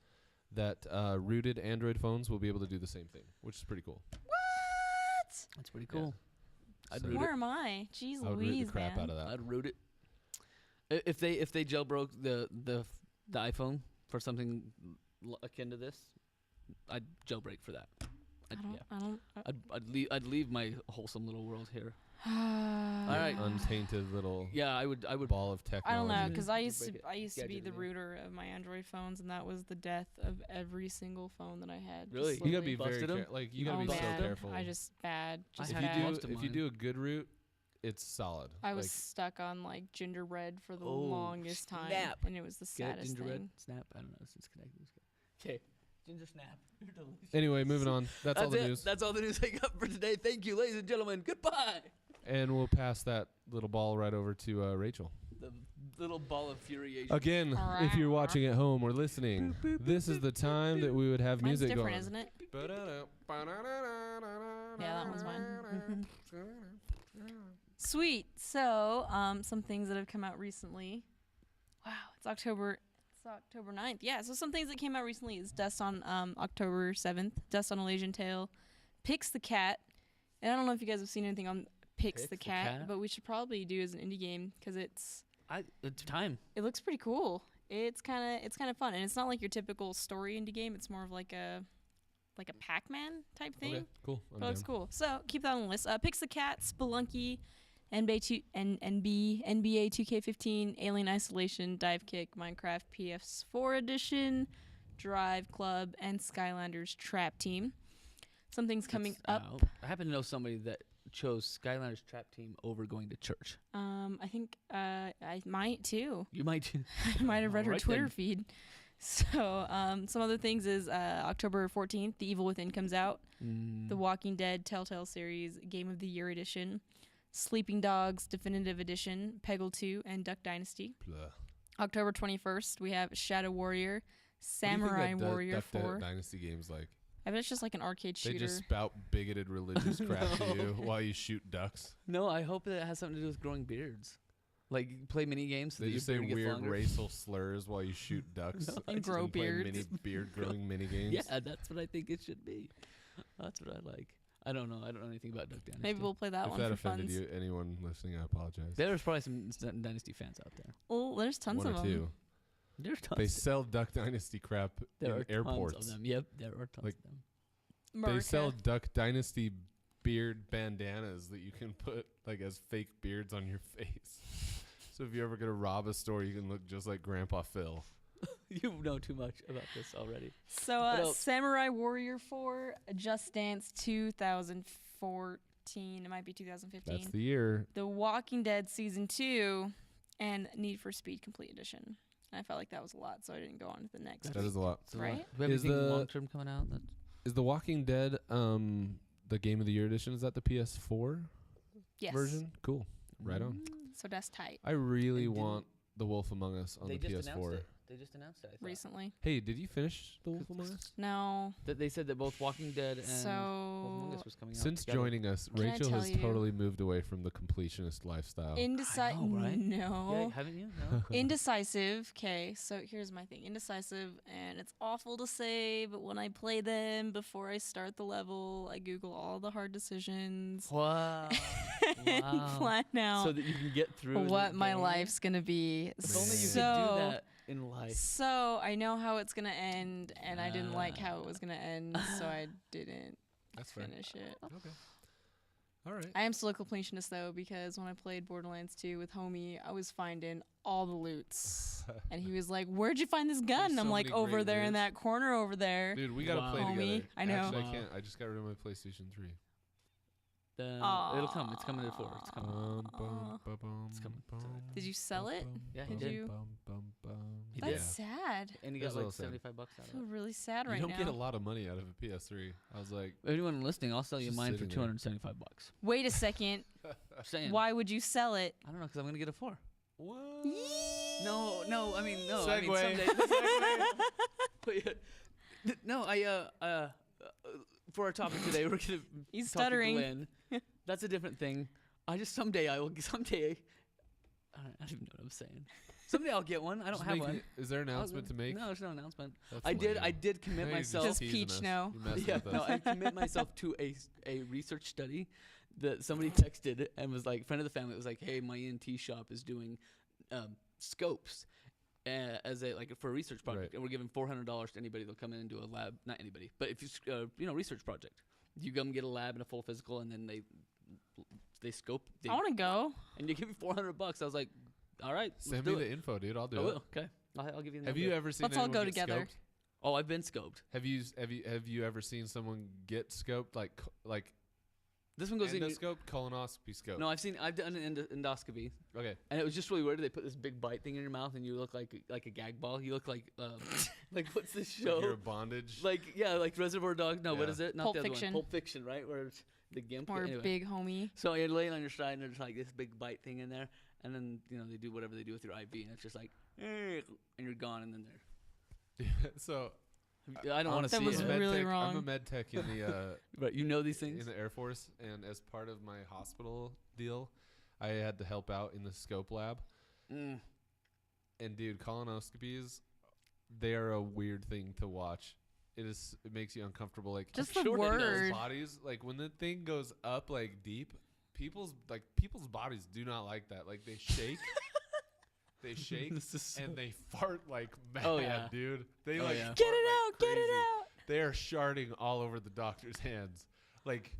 that rooted Android phones will be able to do the same thing, which is pretty cool. What? That's pretty cool. I'd So- root Where it. am I? Jeez I would root Louise, the crap man. out of that. I'd root it. If they jailbroke the iPhone for something akin to this, I'd jailbreak for that. I'd leave my wholesome little world here. All right. Untainted little Yeah, I would ball of I technology. don't know, because I Jailbreak used to be Gadget the in there. rooter of my Android phones, and that was the death of every single phone that I had. Really? Just You gotta be slowly. very Busted 'em? like you gotta Oh, be so bad. careful. I just bad. I Just had if bad. you most of do if you mine. do a good route, it's solid. I was Like, stuck on like gingerbread for the Oh, longest time, snap. and it was the Get it, saddest gingerbread thing. snap. I don't know. It's connected. Okay, ginger snap. You're delicious. anyway, moving on. That's all the it. news. That's all the news I got for today. Thank you, ladies and gentlemen. Goodbye. And we'll pass that little ball right over to Rachel. The little ball of fury. Again, if you're watching at home or listening, this is the time that we would have Mine's music different, going. isn't it? Yeah, that one's mine. Sweet. So, some things that have come out recently. Wow, it's October 9th. Yeah, so some things that came out recently is Dust on October 7th, Dust on Elysian Tale, Pix the Cat. And I don't know if you guys have seen anything on Pix the Cat, but we should probably do as an indie game because it's time. it looks pretty cool. It's kind of fun, and it's not like your typical story indie game. It's more of like a Pac-Man type thing. Okay, cool. I'm But it looks down. cool. So keep that on the list. Pix the Cat, Spelunky, NBA 2K15, Alien Isolation, Dive Kick, Minecraft PS4 Edition, Drive Club, and Skylanders Trap Team. Some things coming It's up. out. I happen to know somebody that chose Skylanders Trap Team over going to church. I think I might too. You might. I might have read her Alright Twitter then. feed. So some other things is October 14th, The Evil Within comes out. The Walking Dead Telltale Series Game of the Year Edition, Sleeping Dogs Definitive Edition, Peggle 2, and Duck Dynasty. Blah. October 21st, we have Shadow Warrior, What do you Samurai think that Warrior Duck 4. Dynasty games like? I bet it's just like an arcade They shooter. just spout bigoted religious crap to No. you while you shoot ducks. No, I hope that it has something to do with growing beards. Like you play mini games. So They that just your say beard gets weird longer. racial slurs while you shoot ducks. No, And grow play beards. mini beard growing mini games. Yeah, that's what I think it should be. That's what I like. I don't know. I don't know anything about Duck Dynasty. Maybe we'll play that If one that for offended funs. you, anyone listening, I apologize. There's probably some Dynasty fans out there. Oh, there's tons One of or them. two. There's tons. They sell Duck Dynasty crap there are in airports. tons of them. Yep, there are tons Like- of them. They sell Merca. Duck Dynasty beard bandanas that you can put like as fake beards on your face. So if you're ever gonna rob a store, you can look just like Grandpa Phil. You know too much about this already. So What else? Samurai Warrior 4, Just Dance 2014. It might be 2015. That's the year. The Walking Dead Season 2, and Need for Speed Complete Edition. And I felt like that was a lot, so I didn't go on to the next. That is a lot. So, Right? Do we have Is anything the- long term coming out? Is the Walking Dead the Game of the Year edition? Is that the PS4 Yes. version? Cool. Right on. So that's tight. I really And didn't- want The Wolf Among Us on They the just announced PS4. it. They just announced it. I thought. Recently. Hey, did you finish The Wolf Among Us? No. That they said that both Walking Dead and Wolf Among So Us was coming out Since together. joining us, Can I Rachel tell has you- totally moved away from the completionist lifestyle. indecisive. I know, right? No. Yeah, haven't you? No. Indecisive. Okay, so here's my thing. Indecisive, and it's awful to say, but when I play them before I start the level, I Google all the hard decisions Wow. and Wow. plan out So that you can get through what the my game? life's gonna be. If only you so, could do that in life. So I know how it's gonna end, and I didn't like how it was gonna end, so I didn't That's fair. finish it. Okay. All right. I am still a completionist though, because when I played Borderlands 2 with homie, I was finding all the loots, and he was like, "Where'd you find this gun?" There's I'm so like, many "Over great there in loots. that corner over there." Dude, we gotta Wow. play Homie, together. I know. Actually, I Wow. can't. I just got rid of my PlayStation 3. It'll come. It's coming to 4. It's coming. It's coming. Did you sell it? Yeah, he Did did. you? He That's did. sad. And he It was got a like little sad. $75 I out feel of it. really sad You right don't now. get a lot of money out of a PS3. I was like, Anyone listening, I'll sell you Just mine for sitting there. $275. Wait a second. Saying. Why would you sell it? I don't know, because I'm gonna get a 4. what? No. I mean, no. I mean, Segue. someday. No, for our topic today, we're gonna He's talk to stuttering. Glenn. That's a different thing. I just someday. I don't even know what I'm saying. Someday I'll get one. I don't Just have make one. Is there an announcement to make? No, there's no announcement. That's I lame. did commit Hey, myself. Just teasing peach us. now. You're messing Yeah, with no, us. I commit myself to a research study that somebody texted and was like, friend of the family, it was like, hey, my ENT shop is doing scopes as a like for a research project, Right. and we're giving $400 to anybody that'll come in and do a lab. Not anybody, but if you research project, you come get a lab and a full physical, and then they scope. I want to go. And you give me $400. I was like, all right, Send let's me do it. the info, dude. I'll do I it. will. Okay, I'll give you. The Have number. you ever seen? Let's all anyone go get together. Scoped? Oh, I've been scoped. Have you ever seen someone get scoped like This one goes in. endoscope, colonoscopy scope? No, I've done an endoscopy, Okay. and it was just really weird. They put this big bite thing in your mouth, and you look like a gag ball. You look like like what's this show? Like you're a bondage. Like like Reservoir Dogs. No, what Yeah. is it? Not Pulp the other Fiction. one. Pulp Fiction, right? Where it's the gimp. Or Anyway. big homie. So you're laying on your side, and there's like this big bite thing in there, and then they do whatever they do with your IV, and it's just like, and you're gone, and then they're. So I don't want to That see was it. really I'm a wrong. med tech in the But you know these things. in the Air Force, and as part of my hospital deal, I had to help out in the scope lab. Mm. And dude, colonoscopies, they are a weird thing to watch. It makes you uncomfortable. Like Just I'm the sure they know word. bodies, like when the thing goes up like deep, people's bodies do not like that. Like they shake. They shake This is so- and they fart like mad, Oh, yeah. dude. They Oh, like yeah. fart Get it like out! Get it crazy. out! They are sharding all over the doctor's hands, like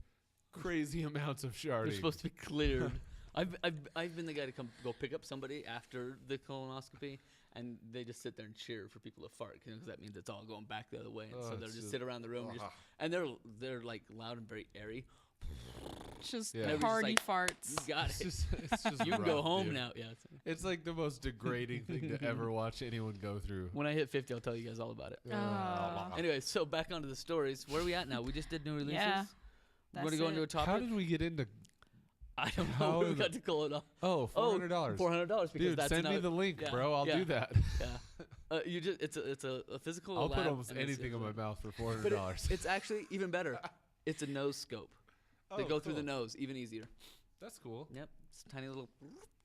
crazy amounts of sharding. They're supposed to be cleared. I've been the guy to go pick up somebody after the colonoscopy, and they just sit there and cheer for people to fart, because that means it's all going back the other way. And so they'll just sit around the room, and they're like loud and very airy. Just Yeah. And everybody's party just farts. You got It's it. just You can go rough, home dude. now. Yeah. It's like the most degrading thing to ever watch anyone go through. When I hit 50, I'll tell you guys all about it. Anyway, so back onto the stories. Where are we at now? We just did new releases. Yeah, We're going to go into a topic. How did we get into? I don't how know. We the- got to call it off. Oh, $400. $400 because Dude, that's send me another- the link, yeah, bro. I'll yeah. do that. Yeah. You just it's a physical. I'll put lab almost and it's- anything in my mouth for But $400. it's actually even better. It's a nose scope. They Oh, go through the cool. nose, even easier. That's cool. Yep. It's a tiny little.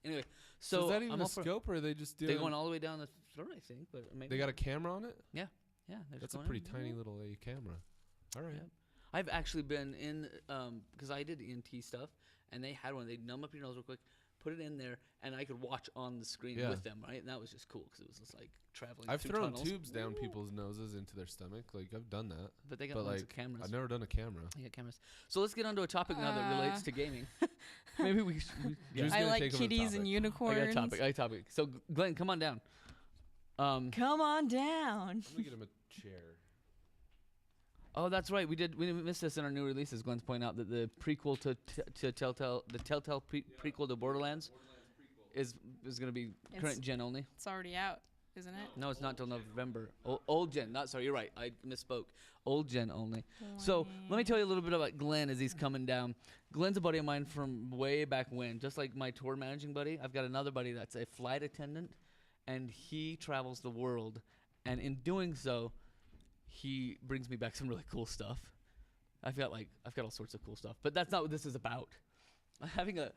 Anyway, So, is that I'm even all a for- scope, or are they just They're doing? going all the way down the throat, I think. But maybe They got a camera on it. yeah. They're just That's a going pretty in. tiny little camera. All right. Yep. I've actually been in because I did ENT stuff, and they had one. They'd numb up your nose real quick, put it in there, and I could watch on the screen Yeah. with them, right? And that was just cool because it was just like traveling. I've through thrown tunnels. tubes down people's noses into their stomach. Like I've done that, But they got but lots like of cameras. I've never done a camera. They got cameras. So let's get onto a topic now that relates to gaming. Maybe we should. Drew's I gonna like take over the kitties and topic. I unicorns. got a topic. I got a topic. So Glenn, come on down. Come on down. I'm gonna get him a chair. Oh, that's right. We missed this in our new releases. Glenn's pointing out that the prequel to Telltale, the Telltale prequel to Borderlands, is going to be current gen only. It's already out, isn't it? No, it's not till November. Old gen. Not sorry. You're right. I misspoke. Old gen only. So let me tell you a little bit about Glenn as he's coming down. Glenn's a buddy of mine from way back when. Just like my tour managing buddy, I've got another buddy that's a flight attendant, and he travels the world. And in doing so, he brings me back some really cool stuff. I've got all sorts of cool stuff, but that's not what this is about. Having a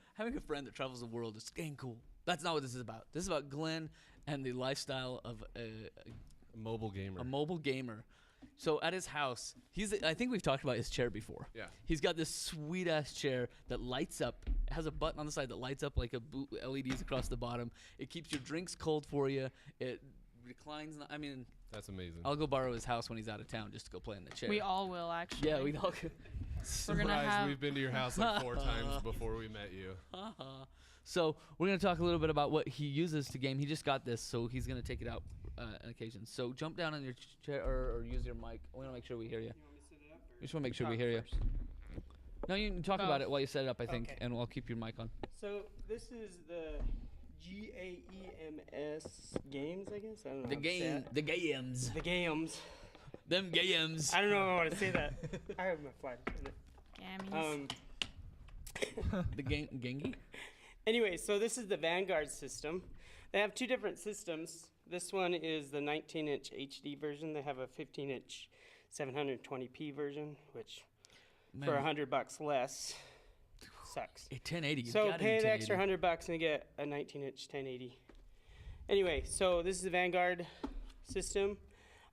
friend that travels the world is dang cool. That's not what this is about. This is about Glenn and the lifestyle of a Mobile gamer. mobile gamer. So at his house, I think we've talked about his chair before. Yeah. He's got this sweet ass chair that lights up. It has a button on the side that lights up like LEDs across the bottom. It keeps your drinks cold for you. It reclines. I mean, That's amazing. I'll go borrow his house when he's out of town just to go play in the chair. We all will actually. Yeah, we all could. We're gonna Surprise, have. we've been to your house like 4 times before we met you. So we're gonna talk a little bit about what he uses to game. He just got this, so he's gonna take it out on occasion. So jump down on your chair or use your mic. We want to make sure we hear you. We just want to make sure we hear you. No, you can talk about it while you set it up, I think, Okay. and we'll keep your mic on. So this is the GAEMS games, I guess. I don't know. The how to say game, it. the games, The games. them games. I don't know if I want to say that. I have my flag. Gammies. The Gengi. Anyway, so this is the Vanguard system. They have 2 different systems. This one is the 19-inch HD version. They have a 15-inch 720p version, which for $100 less sucks. A 1080. You So got pay a the extra 1080. $100 and you get a 19-inch 1080. Anyway, so this is the Vanguard system.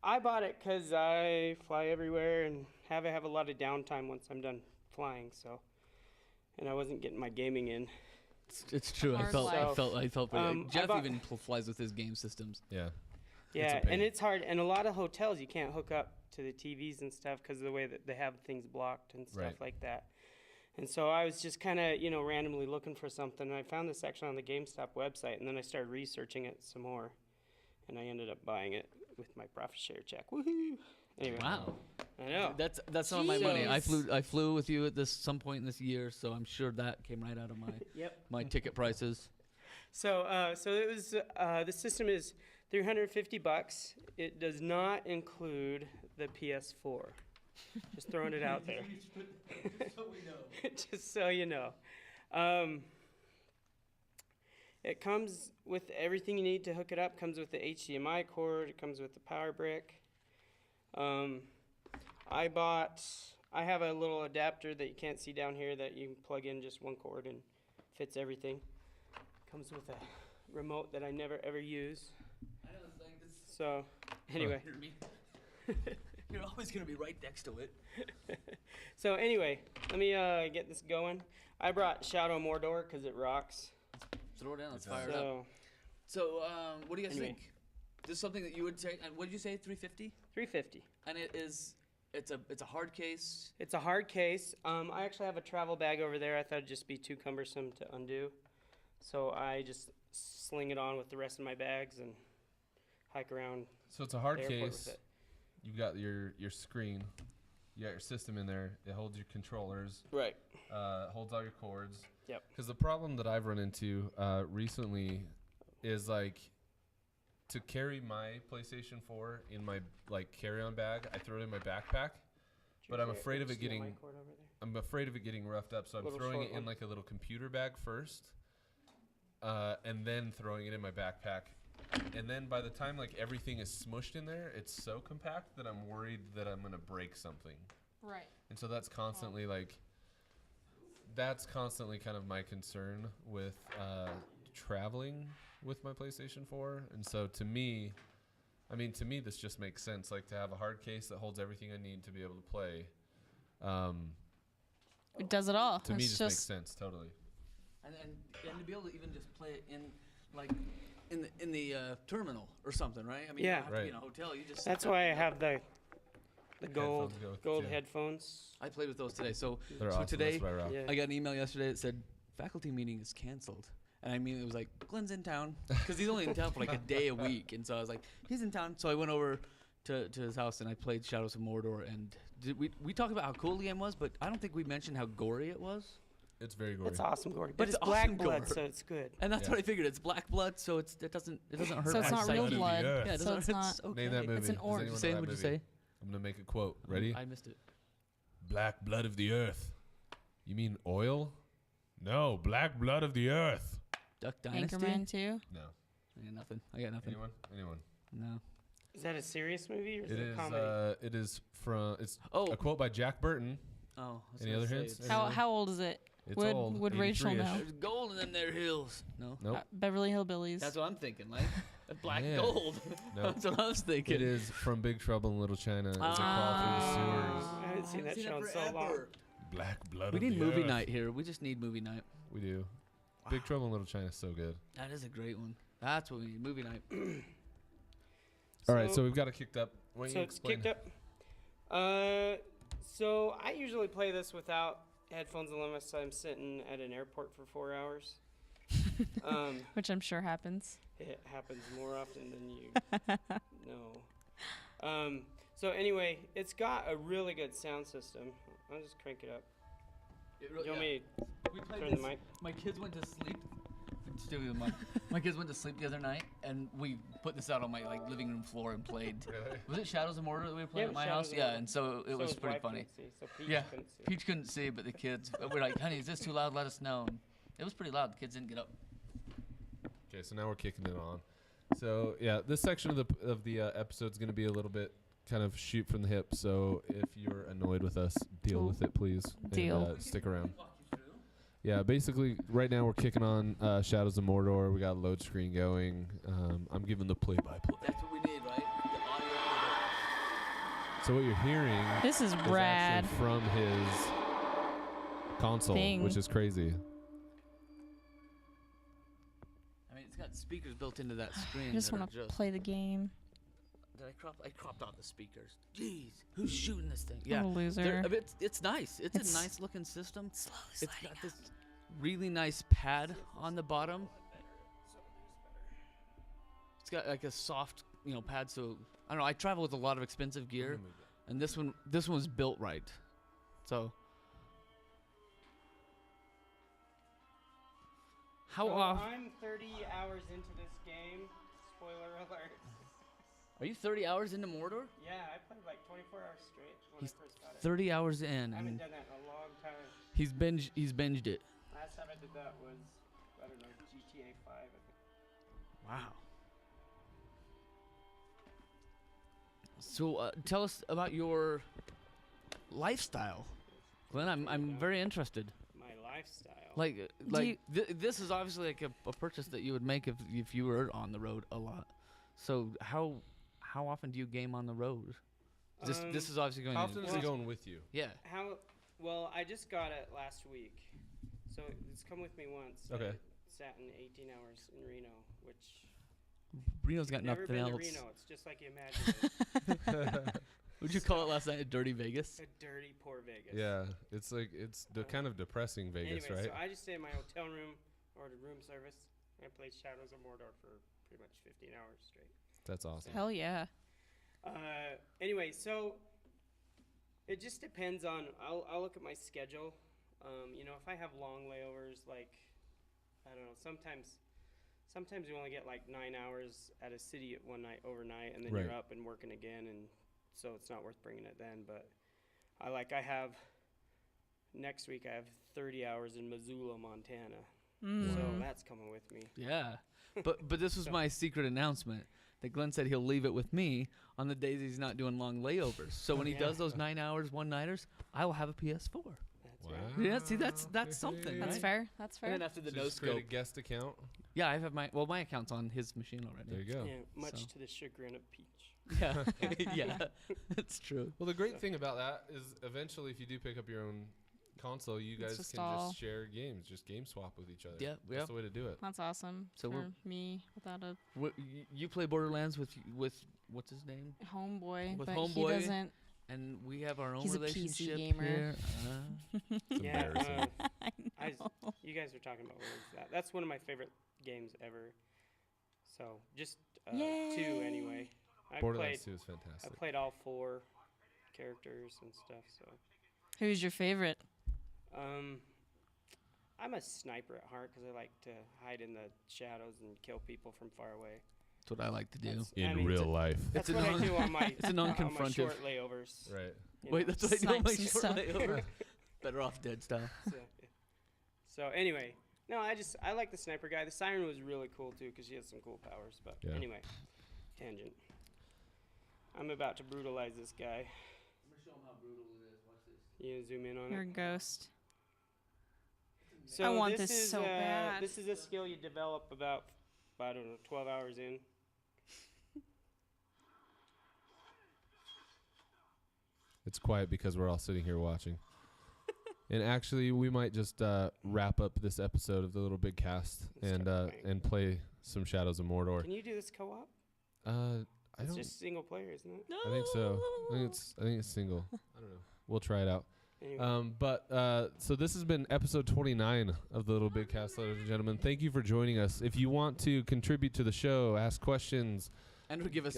I bought it because I fly everywhere and have a lot of downtime once I'm done flying. So, and I wasn't getting my gaming in. It's true. I Hard felt life. pretty. I Jeff bought- even flies with his game systems. Yeah. Yeah, pain. and it's hard. And a lot of hotels you can't hook up to the TVs and stuff because of the way that they have things blocked and stuff Right. like that. And so I was just kind of, randomly looking for something. And I found this section on the GameStop website, and then I started researching it some more. And I ended up buying it with my profit share check. Woohoo! Anyway, Wow. I know. That's some of my money. Jeez. I flew with you at some point in this year, so I'm sure that came right out of my Yep. my ticket prices. So it was. The system is $350. It does not include the PS4. Just throwing it out there. Just so you know. It comes with everything you need to hook it up. Comes with the HDMI cord. It comes with the power brick. I have a little adapter that you can't see down here that you can plug in just one cord and fits everything. Comes with a remote that I never ever use. So, anyway. You're always gonna be right next to it. So anyway, let me get this going. I brought Shadow Mordor because it rocks. Throw it in. Let's It fire does. it up. So, what do you guys Anyway. think? This is something that you would say. And what did you say? 350. $350. And it's a hard case. It's a hard case. I actually have a travel bag over there. I thought it'd just be too cumbersome to undo, so I just sling it on with the rest of my bags and hike around So it's a hard the airport case. with it. You've got your screen. You got your system in there. It holds your controllers. Right. Holds all your cords. Yep. Because the problem that I've run into recently is like to carry my PlayStation 4 in my carry-on bag. I throw it in my backpack, but I'm afraid of it getting roughed up. So I'm Little throwing short it in one. like a little computer bag first, and then throwing it in my backpack. And then by the time everything is smushed in there, it's so compact that I'm worried that I'm gonna break something. Right. And so that's constantly kind of my concern with traveling with my PlayStation 4. And so to me this just makes sense, to have a hard case that holds everything I need to be able to play. It does it all. To me, It's just makes sense totally. And to be able to even just play it in the terminal or something, right? I mean, Yeah. you don't have to Right. be in a hotel. You just. That's why I have the gold Headphones go with it, gold too. headphones. I played with those today. So They're So awesome. today- That's what I rock. Yeah. I got an email yesterday that said faculty meeting is canceled. And I mean, it was like, Glenn's in town. Because he's only in town for a day a week. And so I was like, he's in town. So I went over to his house and I played Shadows of Mordor. And we talked about how cool the game was, but I don't think we mentioned how gory it was. It's very gory. It's awesome gory, but It's it's black awesome blood, gore. so it's good. And that's Yeah. what I figured. It's black blood, so it doesn't hurt So it's my not real psyche. blood. Yeah, Yeah, it So doesn't- it's not. okay. Name that movie. It's an Does orange. anyone know Say, that what'd you movie? say? I'm gonna make a quote. Ready? I missed it. Black blood of the earth. You mean oil? No, black blood of the earth. Duck Dynasty? Anchorman too. No. I got nothing. I got nothing. Anyone? No. Is that a serious movie or is It it a is. comedy? It is from. It's Oh. a quote by Jack Burton. Oh. I was Any gonna other say hints? it's- How old is it? It's Would- old. would Rachel 83-ish. know? There's gold in them there hills. No. Nope. Beverly Hillbillies. That's what I'm thinking. Like black Yeah. gold. Nope. That's what I was thinking. It is from Big Trouble in Little China. As they crawl through the Ah. sewers. I haven't seen that show in so long. Black blood We of need the movie earth. night here. We just need movie night. We do. Big Trouble in Little China is so good. That is a great one. That's what we need. Movie night. All right, so we've got it kicked up. Why don't So you it's explain? kicked up. So I usually play this without headphones unless I'm sitting at an airport for 4 hours. Which I'm sure happens. It happens more often than you know. So anyway, it's got a really good sound system. I'll just crank it up. You want me We to played turn this. the mic? My kids went to sleep. Just do it with my kids went to sleep the other night, and we put this out on my living room floor and played. Really? Was it Shadows of Mordor that we were playing Yeah, at my Shadows house? of Yeah, Mordor. and so it So was his pretty wife funny. couldn't see, so Peach Yeah. couldn't see. Peach couldn't see, but the kids were like, "Honey, is this too loud? Let us know." And it was pretty loud. The kids didn't get up. Okay, so now we're kicking it on. So yeah, this section of the episode is going to be a little bit kind of shoot from the hip. So if you're annoyed with us, deal with it, please. Deal. And, stick around. Yeah, basically, right now we're kicking on Shadows of Mordor. We got a load screen going. I'm giving the play-by-play. That's what we need, right? The audio. So what you're hearing This is is rad. actually from his console, Thing. which is crazy. I mean, it's got speakers built into that screen. I just that want are to play the game. Did I crop? I cropped out the speakers. Jeez, who's shooting this thing? I'm Yeah, a loser. I mean, it's nice. It's a nice looking system. Slowly It's sliding got this really nice pad on the bottom. It's got like a soft, pad. So I don't know. I travel with a lot of expensive gear, and this one's built right. So how often I'm 30 hours into this game. Spoiler alert. are you? 30 hours into Mordor? Yeah, I played like 24 hours straight when He's I first got it. 30 hours in, I haven't and done that in a long time. he's binged it. Last time I did that was, I don't know, GTA 5, I think. Wow. So tell us about your lifestyle, Glenn. I'm very interested. My lifestyle. This is obviously like a purchase that you would make if you were on the road a lot. So how often do you game on the road? This is obviously going. How often is it going with you? Yeah. Well, I just got it last week, so it's come with me once. Okay. I sat in 18 hours in Reno, which Reno's got never nothing been else. to Reno. It's just like you imagine it. Would you call it last night a dirty Vegas? A dirty, poor Vegas. Yeah, it's like it's the kind of depressing Vegas, Anyway, right? so I just stayed in my hotel room, ordered room service, and I played Shadows of Mordor for pretty much 15 hours straight. That's awesome. Hell yeah. Anyway, so it just depends on. I'll look at my schedule. If I have long layovers, like I don't know, sometimes you only get like 9 hours at a city at one night overnight, and then Right. you're up and working again, and so it's not worth bringing it then. But I have next week I have 30 hours in Missoula, Montana, so that's coming with me. Yeah. But this was my secret announcement that Glenn said he'll leave it with me on the days he's not doing long layovers. So when he Yeah. does those 9 hours, one-nighters, I will have a PS4. That's Wow. right. Yeah, see, that's something, That's right? fair. That's And fair. then after the So no just create a scope. guest account. Yeah, I have my account's on his machine already. There you go. Yeah, much So. to the chagrin of Peach. Yeah, yeah, that's true. Well, the great thing about that is eventually, if you do pick up your own console, you guys just can all- just share games, just game swap with each other. Yeah, yeah. That's the way to do it. That's awesome. So for we're- me without a You play Borderlands with what's his name? homeboy, With but homeboy. he doesn't. And we have our own He's a PC relationship gamer. here. It's Yeah, embarrassing. I know. you guys were talking about that's one of my favorite games ever. So just 2 anyway. I Borderlands 2 is I fantastic. played all 4 characters and stuff. So Who's your favorite? I'm a sniper at heart because I like to hide in the shadows and kill people from far away. That's what I like to do. That's- In I mean, real life. That's It's a what I non- do on my it's a on my non-confrontive. short layovers. Right. you Wait, know. that's what I do on my Snipes and short stuff. layover. Better off dead style. So anyway, no, I like the sniper guy. The siren was really cool too because she has some cool powers. But Yeah. anyway, tangent. I'm about to brutalize this guy. I'm gonna show him how brutal it is. Watch this. You gonna zoom in on You're a it? ghost. So I want this is, so bad. This is a skill you develop about, I don't know, 12 hours in. It's quiet because we're all sitting here watching. And actually, we might just wrap up this episode of the Little Big Cast Let's start playing. and play some Shadows of Mordor. Can you do this co-op? I It's don't. just single player, isn't it? I think so. I think it's single. I don't know. We'll try it out. Anyway. So this has been episode 29 of the Little Big Cast, ladies and gentlemen. Thank you for joining us. If you want to contribute to the show, ask questions, And give us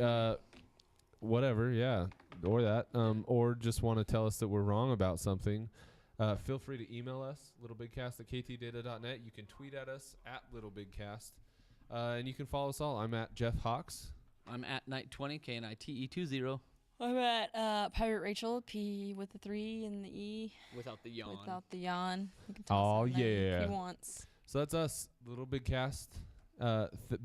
whatever, yeah, or that, or just want to tell us that we're wrong about something, feel free to email us, littlebigcast@ktdata.net. You can tweet at us at littlebigcast, and you can follow us all. I'm at Jeff Hawks. I'm at Night20, KNITE20, I'm at Pirate Rachel, P with the 3 and the E without the yawn. without the yawn. You can Oh, toss that in yeah. if he wants. So that's us, Little Big Cast.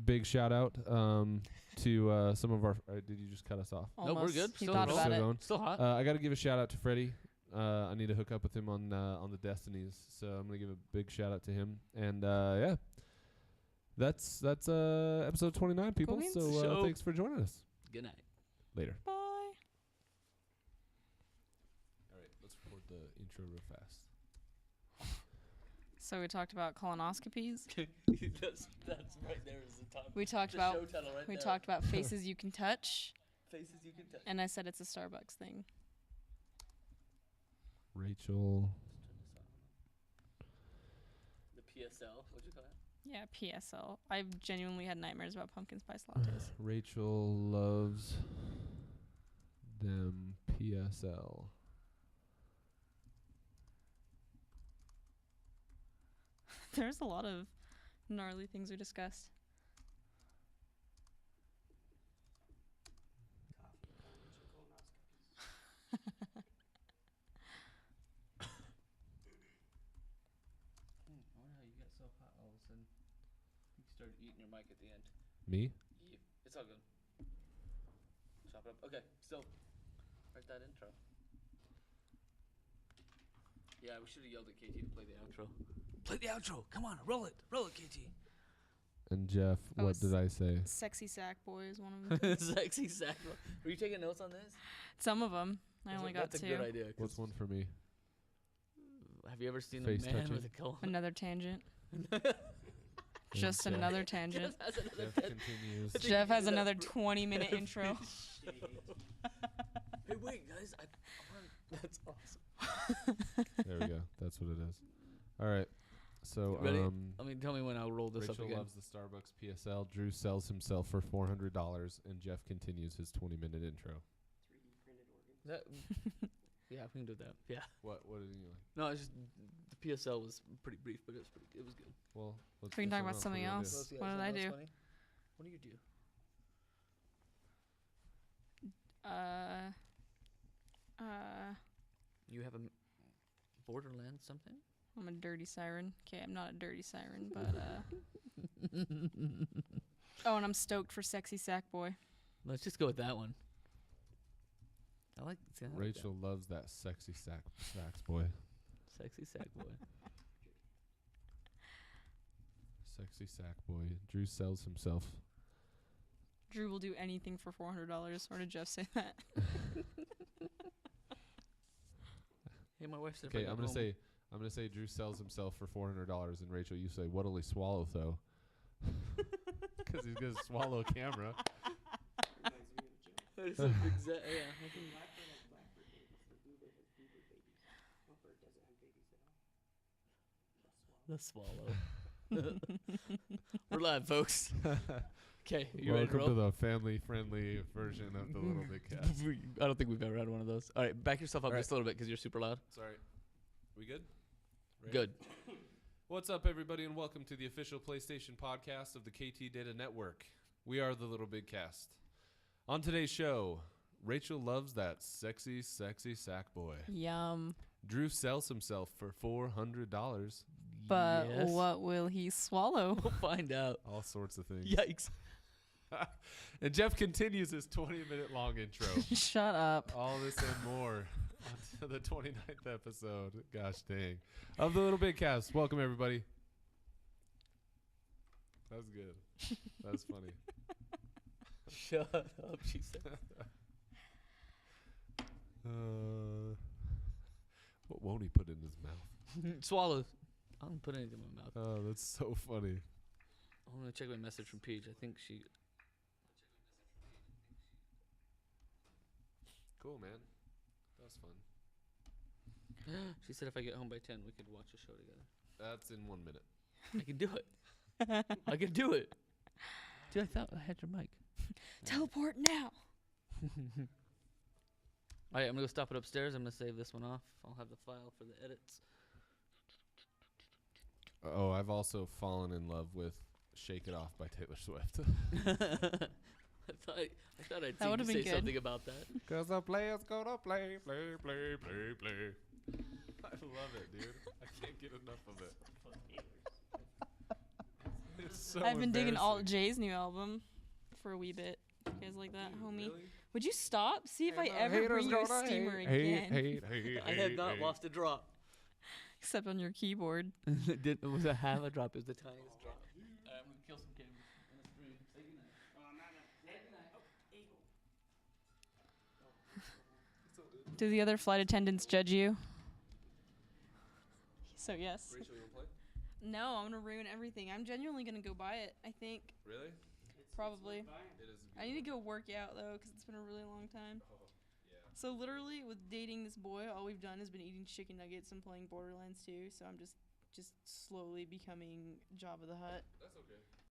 Big shout out to some of our. Did you just cut us off? No, we're Almost. good. He Still thought going. about Still it. going. Still hot. I got to give a shout out to Freddie. I need to hook up with him on the Destinies. So I'm gonna give a big shout out to him. And yeah, that's episode 29, people. Cool beans. So thanks for joining us. Good night. Later. Bye. All right, let's record the intro real fast. So we talked about colonoscopies. that's right there is the top. We talked the about show title right we there. talked about faces you can touch, Faces you can touch. and I said it's a Starbucks thing. Rachel. The PSL. What'd you call it? Yeah, PSL. I've genuinely had nightmares about pumpkin spice lattes. Rachel loves them PSL. There's a lot of gnarly things we discussed. I wonder how you got so hot all of a sudden. You started eating your mic at the end. Me? Yep. It's all good. Chop it up. Okay, so write that intro. Yeah, we should have yelled at KT to play the outro. Play the outro. Come on, roll it, KT. And Jeff, Oh, what did I say? Sexy sack boy is one of them. Sexy sack. Were you taking notes on this? Some of them. I only got That's two. a good idea. What's one for me? Have you ever seen Face a man touching? with a colon? Another tangent. And Just Jeff- another tangent. Has another Jeff continues. think Jeff you has do that another for 20-minute intro. Hey, wait, guys! That's awesome. There we go. That's what it is. All right. So Ready? I mean, tell me when I'll roll this Rachel up again. loves the Starbucks PSL. Drew sells himself for $400, and Jeff continues his 20-minute intro. 3D printed organs. That, yeah, we can do that. Yeah. What did you like? No, it's just the PSL was pretty brief, but it was good. Well, let's We can do talk about something something else. else. Yeah, What did something I else do? funny? What do you do? You have a Borderlands something? I'm a dirty siren. Okay, I'm not a dirty siren, but Oh, and I'm stoked for sexy sack boy. Let's just go with that one. I like. See, I like that. Rachel loves that sexy sax boy. Sexy sack boy. Sexy sack boy. Drew sells himself. Drew will do anything for $400. Or did Jeff say that? Hey, my wife said. Okay, I'm gonna say Drew sells himself for $400, and Rachel, you say, what'll he swallow though? Because he's gonna swallow a camera. It's a big yeah. Blackbird has blackbird babies. The bluebird has bluebird babies. What bird doesn't have babies at all? The swallow. We're live, folks. Okay, you ready to Welcome to roll? the family-friendly version of the Little Big Cast. I don't think we've ever had one of those. All right, back yourself up All right. just a little bit because you're super loud. Sorry. We good? Ready? Good. What's up, everybody, and welcome to the official PlayStation podcast of the KT Data Network. We are the Little Big Cast. On today's show, Rachel loves that sexy sack boy. Yum. Drew sells himself for $400. But Yes. what will he swallow? We'll find out. All sorts of things. Yikes. And Jeff continues his 20-minute long intro. Shut up. All this and more on the 29th episode. Gosh dang. Of the Little Big Cast. Welcome, everybody. That was good. That was funny. Shut up, she said. What won't he put in his mouth? Swallow. I don't put anything in my mouth. Oh, that's so funny. I'm going to check my message from Peach. I think she... Cool, man. That was fun. She said if I get home by 10, we could watch a show together. That's in 1 minute. I can do it. I can do it. Dude, I thought I had your mic. Teleport now. All right, I'm going to go stop it upstairs. I'm going to save this one off. I'll have the file for the edits. Oh, I've also fallen in love with Shake It Off by Taylor Swift. I thought I'd That seen would've you been say good. something about that. Because the player's gonna play. I love it, dude. I can't get enough of it. It's so I've been digging Alt embarrassing. J's new album for a wee bit. You guys like that, Dude, homie? really? Would you stop? See if I ever bring you a steamer again. I have not lost a drop. Except on your keyboard. It was a half a drop. It was the tiniest drop. I'm gonna kill some cameras in the stream. Say goodnight. Do the other flight attendants judge you? So yes. Rachel, you want to play? No, I'm gonna ruin everything. I'm genuinely gonna go buy it. I think Really? probably. It is. I need to go work out though, because it's been a really long time. Oh, yeah. So literally, with dating this boy, all we've done is been eating chicken nuggets and playing Borderlands 2. So I'm just slowly becoming Jabba the Hutt. That's okay.